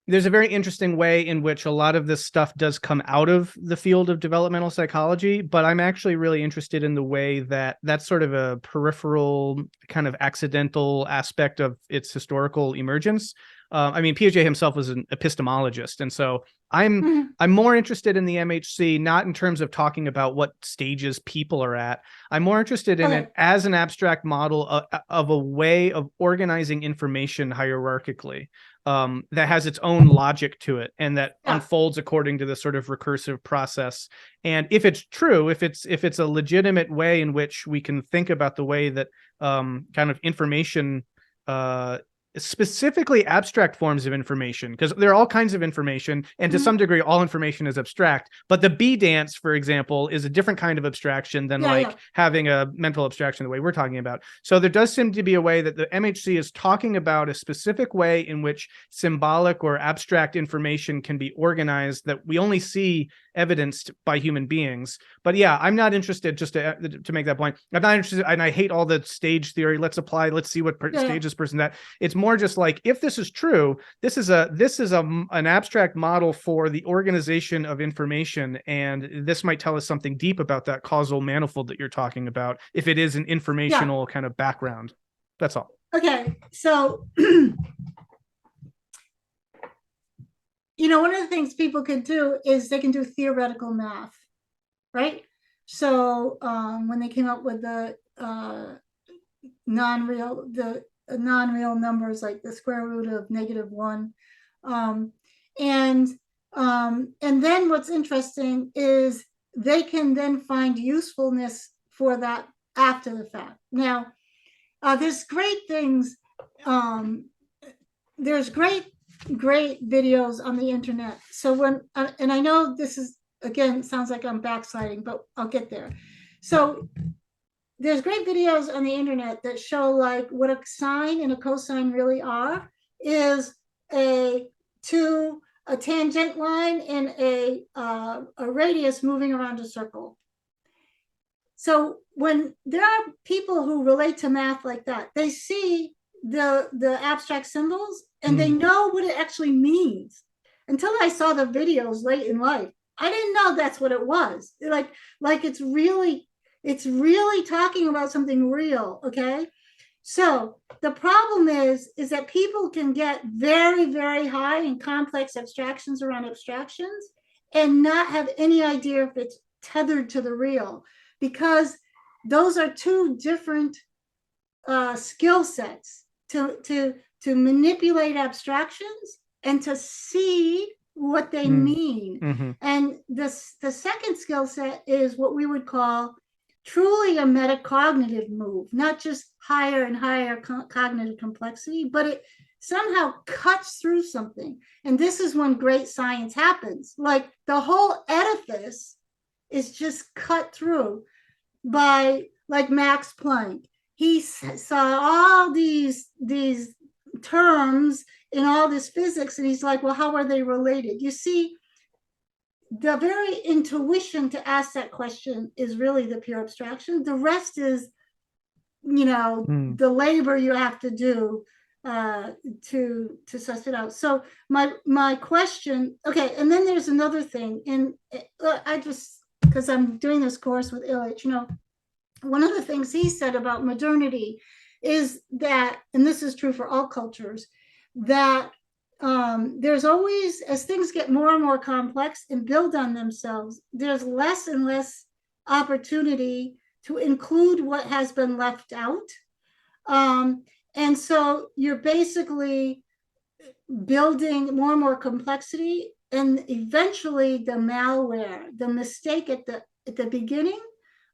there's a very interesting way in which a lot of this stuff does come out of the field of developmental psychology, but I'm actually really interested in the way that that's sort of a peripheral kind of accidental aspect of its historical emergence. I mean, Piaget himself was an epistemologist, and so I'm more interested in the MHC, not in terms of talking about what stages people are at. I'm more interested in it as an abstract model of a way of organizing information hierarchically. That has its own logic to it and that unfolds according to this sort of recursive process. And if it's true, if it's a legitimate way in which we can think about the way that kind of information, specifically abstract forms of information, because there are all kinds of information, and to some degree all information is abstract, but the bee dance, for example, is a different kind of abstraction than having a mental abstraction the way we're talking about. So there does seem to be a way that the MHC is talking about a specific way in which symbolic or abstract information can be organized that we only see evidenced by human beings. But yeah, I'm not interested, just to make that point, I'm not interested, and I hate all the stage theory, let's see what stage this person that. It's more just like, if this is true, this is an abstract model for the organization of information, and this might tell us something deep about that causal manifold that you're talking about, if it is an informational kind of background. That's all. Okay, so one of the things people can do is they can do theoretical math, right? So when they came up with the non-real numbers, like the square root of -1, and then what's interesting is they can then find usefulness for that after the fact. Now, there's great things. There's great videos on the internet. So when and I know this is, again, sounds like I'm backsliding, but I'll get there. So there's great videos on the internet that show like what a sine and a cosine really are, is a tangent line and a radius moving around a circle. So when there are people who relate to math like that, they see the abstract symbols and they know what it actually means. Until I saw the videos late in life, I didn't know that's what it was. Like it's really talking about something real. Okay, so the problem is that people can get very, very high and complex abstractions around abstractions and not have any idea if it's tethered to the real, because those are two different skill sets to manipulate abstractions and to see what they mean. And the second skill set is what we would call truly a metacognitive move, not just higher and higher cognitive complexity, but it somehow cuts through something. And this is when great science happens. Like the whole edifice is just cut through by, like, Max Planck. He saw all these terms in all this physics, and he's like, well, how are they related? You see, the very intuition to ask that question is really the pure abstraction. The rest is, the labor you have to do to suss it out. So my question, okay, and then there's another thing, and I just, because I'm doing this course with Illich, one of the things he said about modernity is that, and this is true for all cultures, that there's always, as things get more and more complex and build on themselves, there's less and less opportunity to include what has been left out. And so you're basically building more and more complexity, and eventually the malware, the mistake at the beginning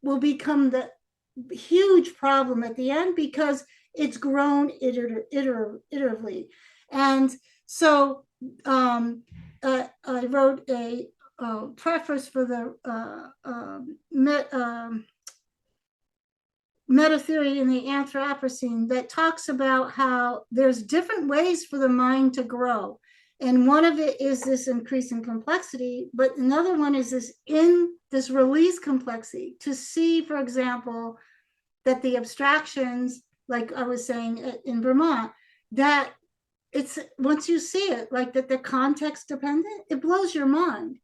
will become the huge problem at the end, because it's grown iteratively. And so I wrote a preface for the Metatheory in the Anthropocene that talks about how there's different ways for the mind to grow. And one of it is this increase in complexity, but another one is this release complexity, to see, for example, that the abstractions, like I was saying in Vermont, that it's, once you see it, like that they're context dependent, it blows your mind.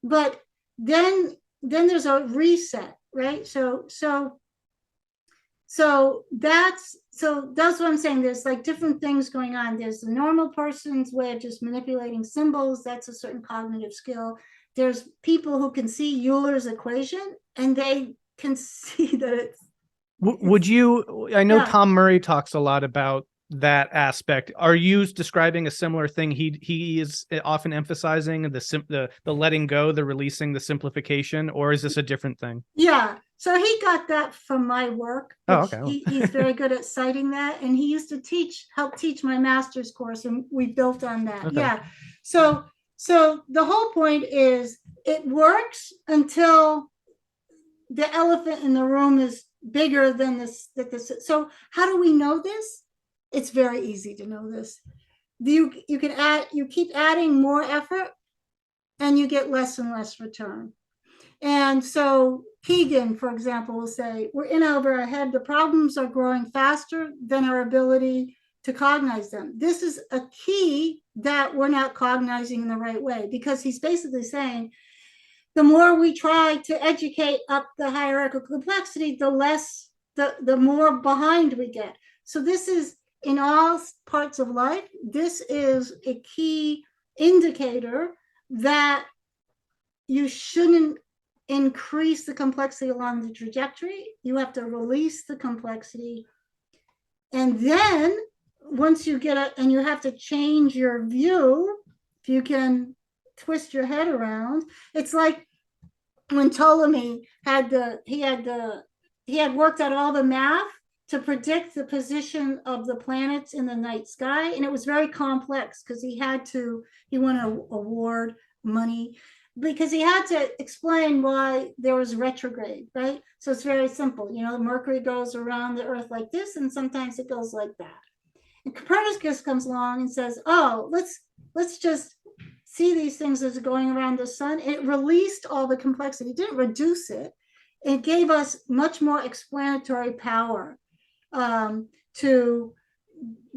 But then there's a reset, right? So that's what I'm saying. There's like different things going on. There's the normal person's way of just manipulating symbols. That's a certain cognitive skill. There's people who can see Euler's equation and they can see that it's. Would you, I know Yeah. Tom Murray talks a lot about that aspect. Are you describing a similar thing? He is often emphasizing the letting go, the releasing, the simplification, or is this a different thing? Yeah. So he got that from my work. Oh, okay. He's very good at citing that. And he used to help teach my master's course, and we built on that. Okay. Yeah. So the whole point is it works until the elephant in the room is bigger than this. So how do we know this? It's very easy to know this. You keep adding more effort and you get less and less return. And so Keegan, for example, will say, we're in over our head. The problems are growing faster than our ability to cognize them. This is a key that we're not cognizing in the right way, because he's basically saying the more we try to educate up the hierarchical complexity, the more behind we get. So this is in all parts of life. This is a key indicator that you shouldn't increase the complexity along the trajectory. You have to release the complexity. And then once you get it, and you have to change your view, if you can twist your head around, it's like when Ptolemy had worked out all the math to predict the position of the planets in the night sky. And it was very complex because he won an award, money, because he had to explain why there was retrograde, right? So it's very simple. Mercury goes around the Earth like this, and sometimes it goes like that. And Copernicus comes along and says, oh, let's just see these things as going around the sun. It released all the complexity. It didn't reduce it. It gave us much more explanatory power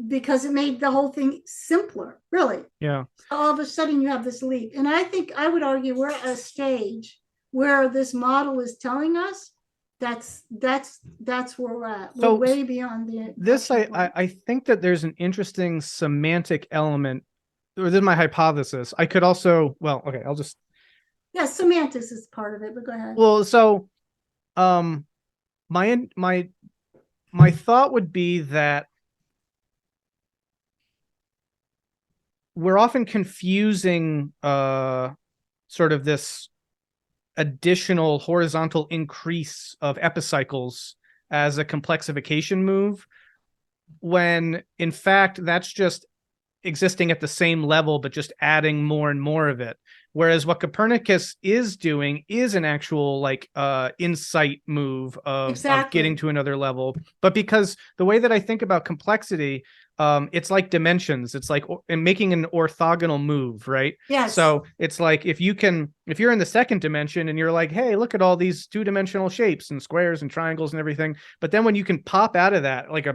because it made the whole thing simpler, really. Yeah. So all of a sudden you have this leap. And I think I would argue we're at a stage where this model is telling us that's where we're at. We're way beyond this. I think that there's an interesting semantic element, or this is my hypothesis. I could also, I'll just. Yeah, semantics is part of it, but go ahead. Well, so my thought would be that we're often confusing sort of this additional horizontal increase of epicycles as a complexification move, when in fact that's just existing at the same level, but just adding more and more of it. Whereas what Copernicus is doing is an actual insight move of getting to another level. But because the way that I think about complexity, it's like dimensions. It's like making an orthogonal move, right? Yes. So it's like if you're in the second dimension and you're like, hey, look at all these two-dimensional shapes and squares and triangles and everything. But then when you can pop out of that, like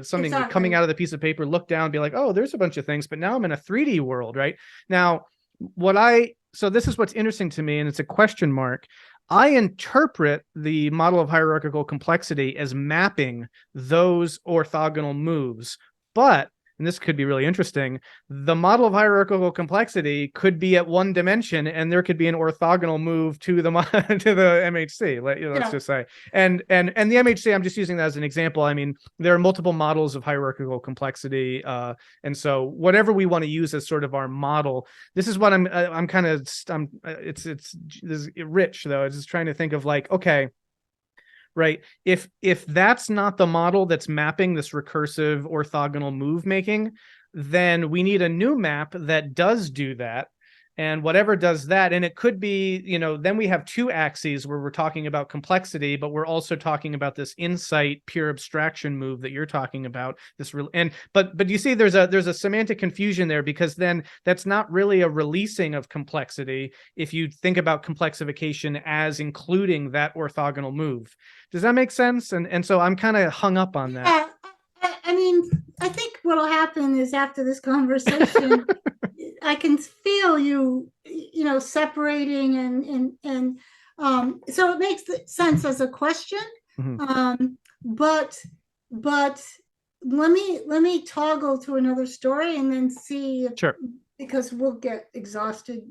something like coming out of the piece of paper, look down, be like, oh, there's a bunch of things, but now I'm in a 3D world, right? Now, so this is what's interesting to me, and it's a question mark. I interpret the model of hierarchical complexity as mapping those orthogonal moves. But and this could be really interesting, the model of hierarchical complexity could be at one dimension, and there could be an orthogonal move to the to the MHC. Let's just say, and the MHC, I'm just using that as an example. I mean, there are multiple models of hierarchical complexity, and so whatever we want to use as sort of our model, this is what I'm kind of it's this is rich though. It's just trying to think of like, okay, right, if that's not the model that's mapping this recursive orthogonal move making, then we need a new map that does do that. And whatever does that, and it could be, then we have two axes where we're talking about complexity, but we're also talking about this insight pure abstraction move that you're talking about. But you see, there's a semantic confusion there, because then that's not really a releasing of complexity if you think about complexification as including that orthogonal move. Does that make sense? And so I'm kind of hung up on that. Yeah, I mean, I think what will happen is after this conversation, I can feel you separating and so it makes sense as a question. Mm-hmm. But let me toggle to another story and then see. Sure. Because we'll get exhausted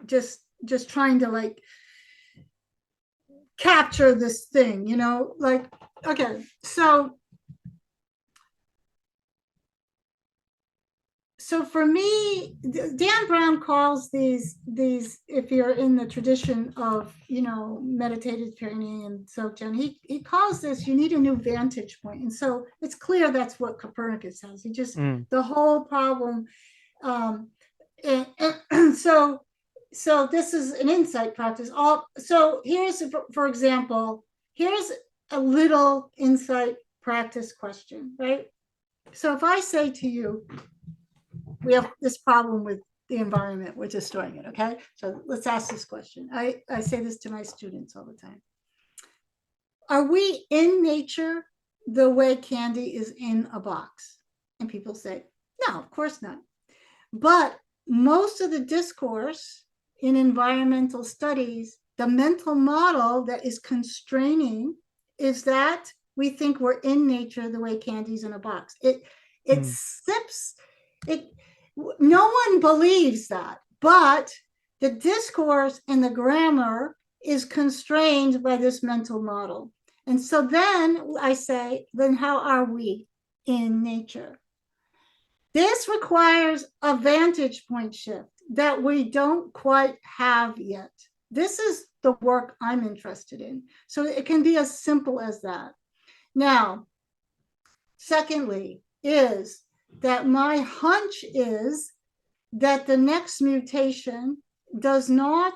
just trying to like capture this thing, like, okay, so for me, Dan Brown calls these, if you're in the tradition of, meditative training and Dzogchen, he calls this, you need a new vantage point. And so it's clear that's what Copernicus has. He just, the whole problem. And so this is an insight practice. So here's, for example, here's a little insight practice question, right? So if I say to you, we have this problem with the environment, we're destroying it, okay? So let's ask this question. I say this to my students all the time. Are we in nature the way candy is in a box? And people say, no, of course not. But most of the discourse in environmental studies, the mental model that is constraining is that we think we're in nature the way candy's in a box. It sips, no one believes that, but the discourse and the grammar is constrained by this mental model. And so then I say, then how are we in nature? This requires a vantage point shift that we don't quite have yet. This is the work I'm interested in. So it can be as simple as that. Now, secondly, is that my hunch is that the next mutation does not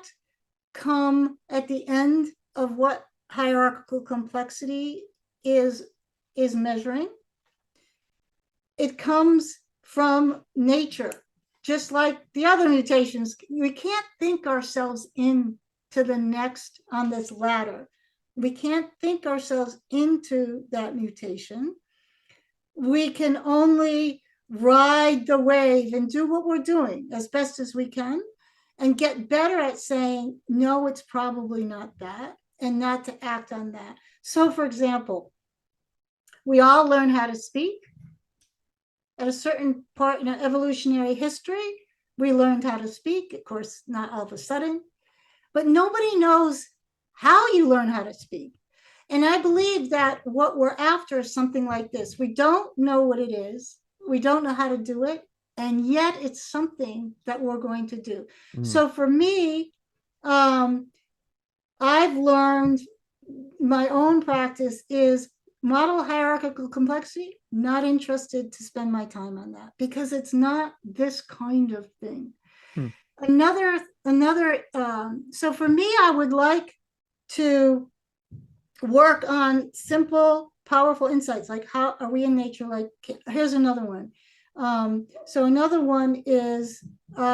come at the end of what hierarchical complexity is measuring. It comes from nature, just like the other mutations. We can't think ourselves into the next on this ladder. We can't think ourselves into that mutation. We can only ride the wave and do what we're doing as best as we can and get better at saying, no, it's probably not that, and not to act on that. So, for example, we all learn how to speak. At a certain part in our evolutionary history, we learned how to speak. Of course, not all of a sudden, but nobody knows how you learn how to speak. And I believe that what we're after is something like this. We don't know what it is. We don't know how to do it. And yet it's something that we're going to do. So for me, I've learned my own practice is model hierarchical complexity, not interested to spend my time on that because it's not this kind of thing. So for me, I would like to work on simple, powerful insights, like how are we in nature? Like, here's another one. So another one is, was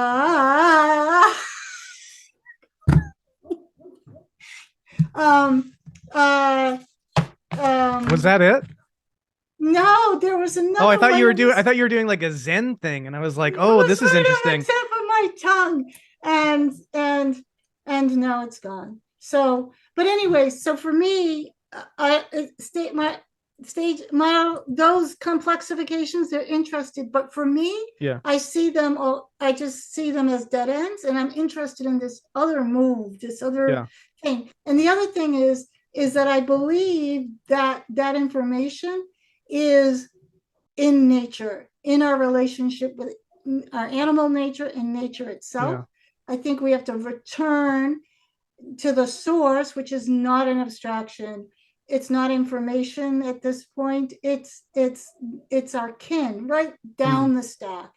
that it? No, there was another. Oh, I thought you were doing like a Zen thing, and I was like, oh, this is interesting. It was right on the tip of my tongue, and now it's gone. So, but anyway, so for me, stage, those complexifications, they're interested, but for me, Yeah. I just see them as dead ends, and I'm interested in this other move, this other thing. And the other thing is that I believe that that information is in nature, in our relationship with our animal nature and nature itself. I think we have to return to the source, which is not an abstraction. It's not information at this point. It's our kin right down the stack.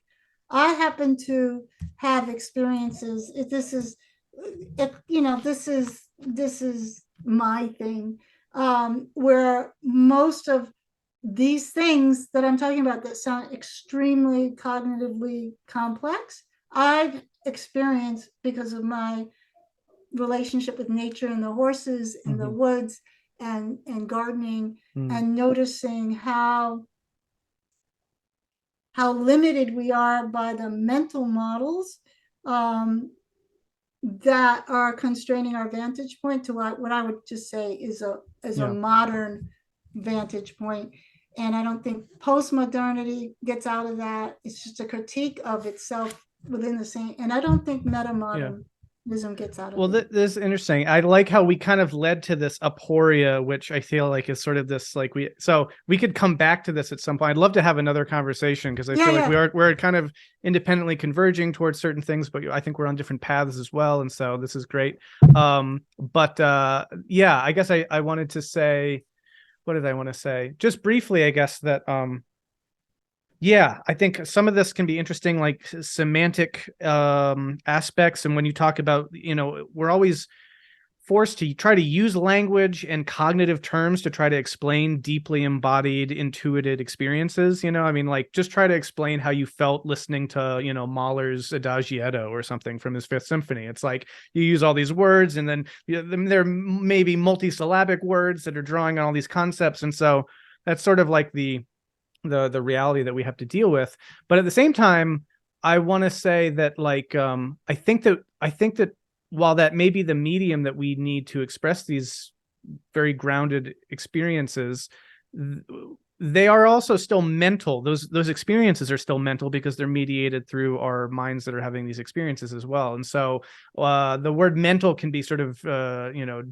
I happen to have experiences. This is, this is my thing, where most of these things that I'm talking about that sound extremely cognitively complex, I've experienced because of my relationship with nature and the horses and the woods and gardening, and noticing how limited we are by the mental models that are constraining our vantage point to what I would just say is a modern vantage point. And I don't think postmodernity gets out of that. It's just a critique of itself within the same. And I don't think metamodernism gets out of it. Well, this is interesting. I like how we kind of led to this aporia, which I feel like is sort of this, like, we could come back to this at some point. I'd love to have another conversation, because I feel like we're kind of independently converging towards certain things, but I think we're on different paths as well. And so this is great. I guess I wanted to say, what did I want to say? Just briefly, I guess that, I think some of this can be interesting, like semantic aspects. And when you talk about, we're always forced to try to use language and cognitive terms to try to explain deeply embodied, intuited experiences. I mean, like, just try to explain how you felt listening to, Mahler's Adagietto or something from his Fifth Symphony. It's like you use all these words, and then there may be multisyllabic words that are drawing on all these concepts. And so that's sort of like the reality that we have to deal with. But at the same time, I want to say that, like, I think that while that may be the medium that we need to express these very grounded experiences, they are also still mental. Those experiences are still mental, because they're mediated through our minds that are having these experiences as well. And so the word mental can be sort of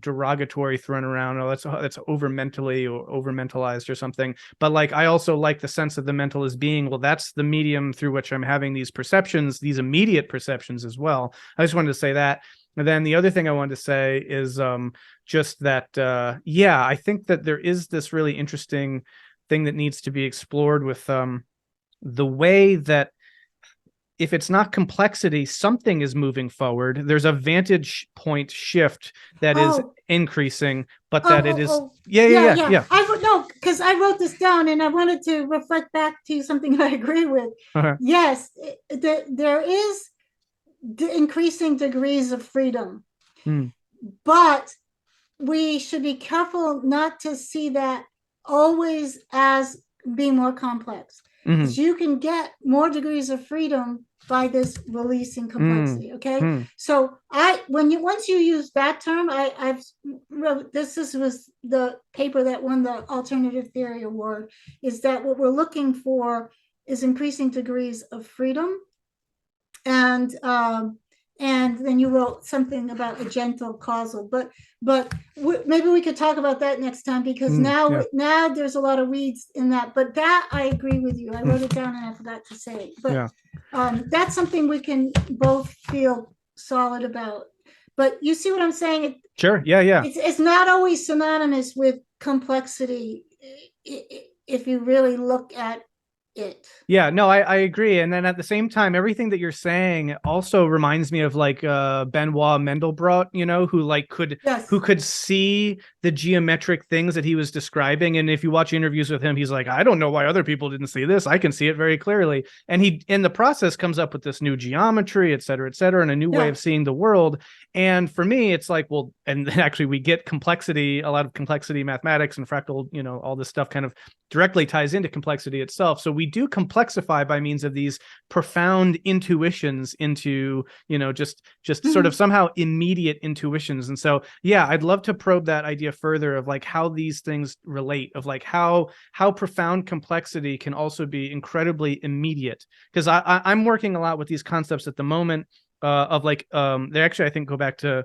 derogatory, thrown around. Oh, that's over mentally or over mentalized or something. But, like, I also like the sense of the mental as being, well, that's the medium through which I'm having these perceptions, these immediate perceptions as well. I just wanted to say that. And then the other thing I wanted to say is just that, I think that there is this really interesting thing that needs to be explored with the way that, if it's not complexity, something is moving forward. There's a vantage point shift that is increasing, but that it is. Because I wrote this down and I wanted to reflect back to something I agree with. Yes, there is increasing degrees of freedom, but we should be careful not to see that always as being more complex. Because you can get more degrees of freedom by this releasing complexity. Okay. So once you use that term, I've wrote this was the paper that won the Alternative Theory Award, is that what we're looking for is increasing degrees of freedom. And then you wrote something about a gentle causal, but maybe we could talk about that next time, because now there's a lot of weeds in that. But that, I agree with you. I wrote it down and I forgot to say it. But that's something we can both feel solid about. But you see what I'm saying? Sure. It's not always synonymous with complexity if you really look at it. I agree. And then at the same time, everything that you're saying also reminds me of, like, Benoit Mandelbrot, who could see the geometric things that he was describing. And if you watch interviews with him, he's like, I don't know why other people didn't see this. I can see it very clearly. And he, in the process, comes up with this new geometry, et cetera, and a new way of seeing the world. And for me, it's like, well, and actually we get complexity, a lot of complexity mathematics and fractal, all this stuff kind of directly ties into complexity itself. So we do complexify by means of these profound intuitions into, just sort of somehow immediate intuitions. And so, yeah, I'd love to probe that idea further of like how these things relate, of like how profound complexity can also be incredibly immediate. Because I'm working a lot with these concepts at the moment of like, they actually, I think, go back to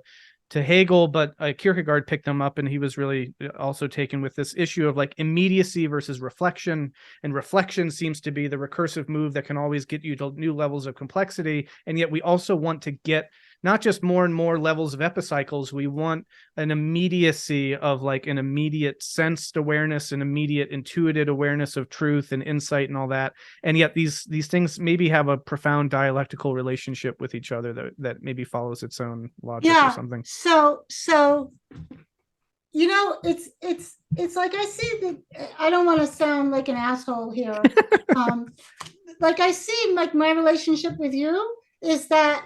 Hegel, but Kierkegaard picked them up, and he was really also taken with this issue of like immediacy versus reflection. And reflection seems to be the recursive move that can always get you to new levels of complexity. And yet we also want to get not just more and more levels of epicycles. We want an immediacy of like an immediate sensed awareness, an immediate intuitive awareness of truth and insight and all that. And yet these things maybe have a profound dialectical relationship with each other that maybe follows its own logic or something. So it's like, I see that, I don't want to sound like an asshole here. Like I see like my relationship with you is that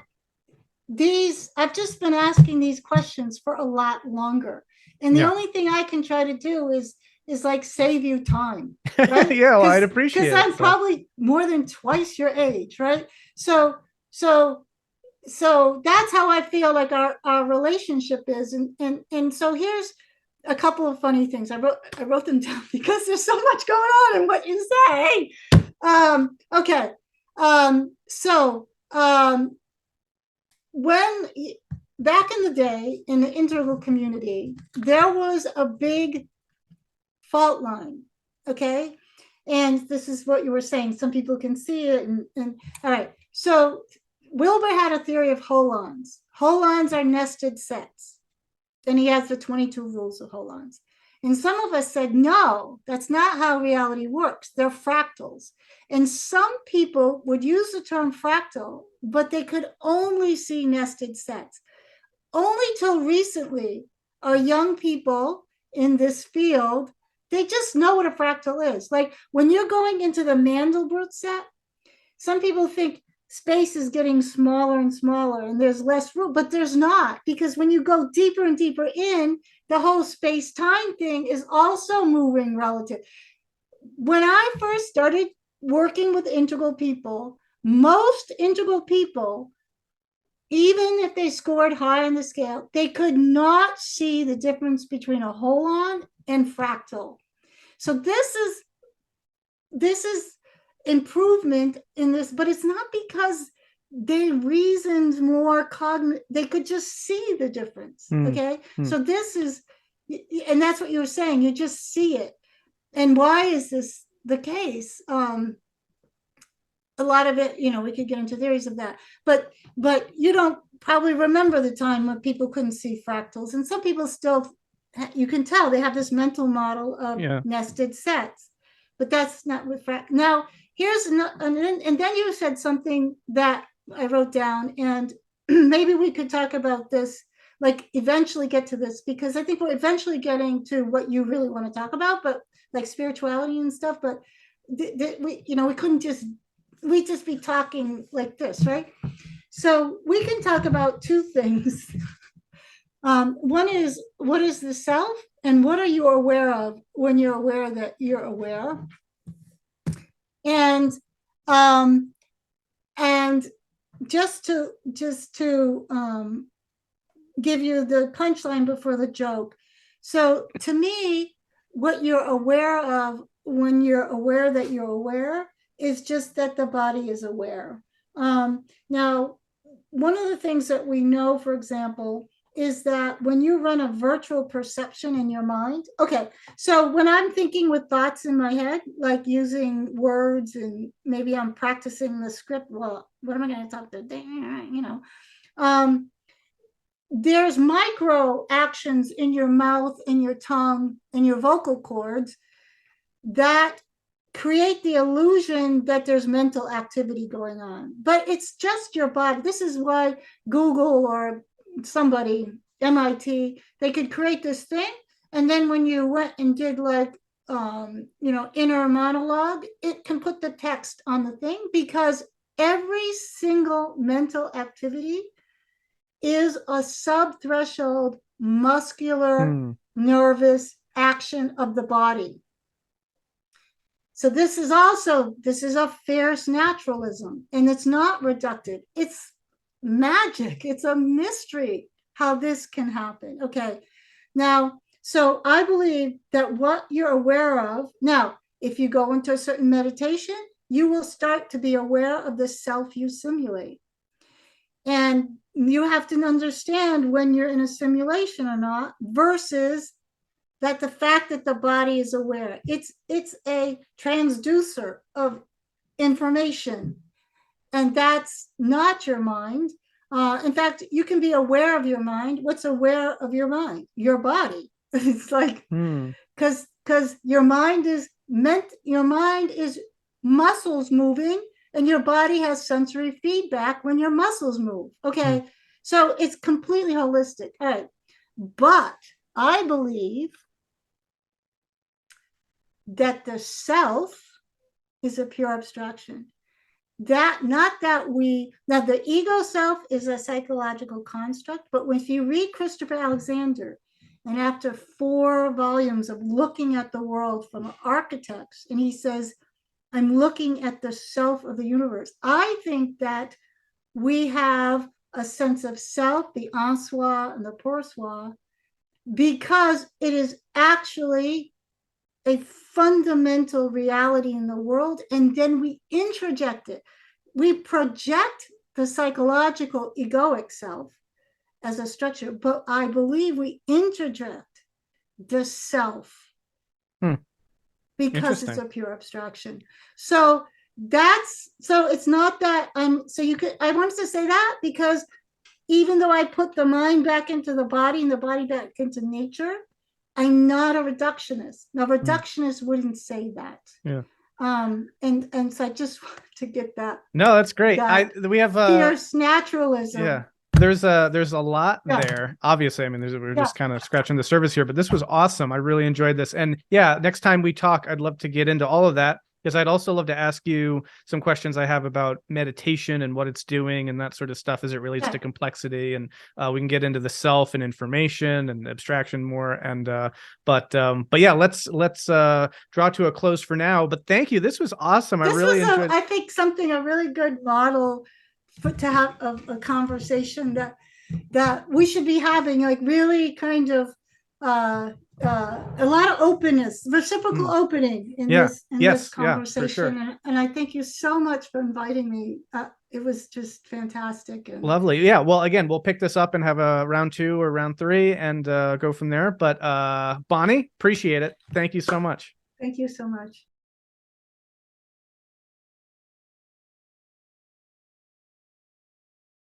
I've just been asking these questions for a lot longer. And the only thing I can try to do is like save you time. Right? Yeah, well, I'd appreciate it. Because I'm probably more than twice your age, right? So that's how I feel like our relationship is. And so here's a couple of funny things. I wrote them down because there's so much going on in what you say. Okay. When back in the day in the integral community, there was a big fault line. Okay. And this is what you were saying. Some people can see it. And all right. So Wilbur had a theory of holons. Holons are nested sets. Then he has the 22 rules of holons. And some of us said, no, that's not how reality works. They're fractals. And some people would use the term fractal, but they could only see nested sets. Only till recently are young people in this field, they just know what a fractal is. Like when you're going into the Mandelbrot set, some people think space is getting smaller and smaller and there's less room, but there's not, because when you go deeper and deeper in, the whole space-time thing is also moving relative. When I first started working with integral people, most integral people, even if they scored high on the scale, they could not see the difference between a holon and fractal. So this is improvement in this, but it's not because they reasoned more they could just see the difference. Okay. So this is, and that's what you were saying, you just see it. And why is this the case? A lot of it, we could get into theories of that, but you don't probably remember the time when people couldn't see fractals, and some people still, you can tell they have this mental model of nested sets, but that's not with now. Here's and then you said something that I wrote down, and maybe we could talk about this, like eventually get to this, because I think we're eventually getting to what you really want to talk about, but like spirituality and stuff. But we couldn't just, we'd just be talking like this, right? So we can talk about two things. One is, what is the self, and what are you aware of when you're aware that you're aware? And just to give you the punchline before the joke. So to me, what you're aware of when you're aware that you're aware is just that the body is aware. Now, one of the things that we know, for example, is that when you run a virtual perception in your mind, okay, so when I'm thinking with thoughts in my head, like using words, and maybe I'm practicing the script, well, what am I going to talk to? There's micro actions in your mouth, in your tongue, in your vocal cords that create the illusion that there's mental activity going on, but it's just your body. This is why Google or somebody, MIT, they could create this thing, and then when you went and did like inner monologue, it can put the text on the thing, because every single mental activity is a subthreshold muscular nervous action of the body. So this is a fierce naturalism, and it's not reductive. It's magic. It's a mystery how this can happen. Okay. Now, so I believe that what you're aware of now, if you go into a certain meditation, you will start to be aware of the self you simulate. And you have to understand when you're in a simulation or not, versus that the fact that the body is aware. It's a transducer of information, and that's not your mind. In fact, you can be aware of your mind. What's aware of your mind? Your body. It's like, because your mind is muscles moving, and your body has sensory feedback when your muscles move. Okay. So it's completely holistic. All right. But I believe that the self is a pure abstraction. That not that we now the ego self is a psychological construct, but if you read Christopher Alexander, and after 4 volumes of looking at the world from architects, and he says, I'm looking at the self of the universe. I think that we have a sense of self, the en soi and the pour soi, because it is actually a fundamental reality in the world, and then we introject it. We project the psychological egoic self as a structure, but I believe we introject the self because it's a pure abstraction. So it's not that I wanted to say that because even though I put the mind back into the body and the body back into nature, I'm not a reductionist. Now, reductionists wouldn't say that. Yeah. And so I just wanted to get that. No, that's great. We have fierce naturalism. Yeah. There's a lot there. Obviously, I mean, we're just kind of scratching the surface here, but this was awesome. I really enjoyed this. And yeah, next time we talk, I'd love to get into all of that, because I'd also love to ask you some questions I have about meditation and what it's doing and that sort of stuff as it relates to complexity. And we can get into the self and information and abstraction more. And but yeah, let's draw to a close for now. But thank you. This was awesome. I really enjoyed. I think a really good model to have a conversation that we should be having, like really kind of a lot of openness, reciprocal opening in this conversation. Sure. And I thank you so much for inviting me. It was just fantastic. And lovely. Yeah. Well, again, we'll pick this up and have a round 2 or round 3 and go from there. But Bonnie, appreciate it. Thank you so much. Thank you so much.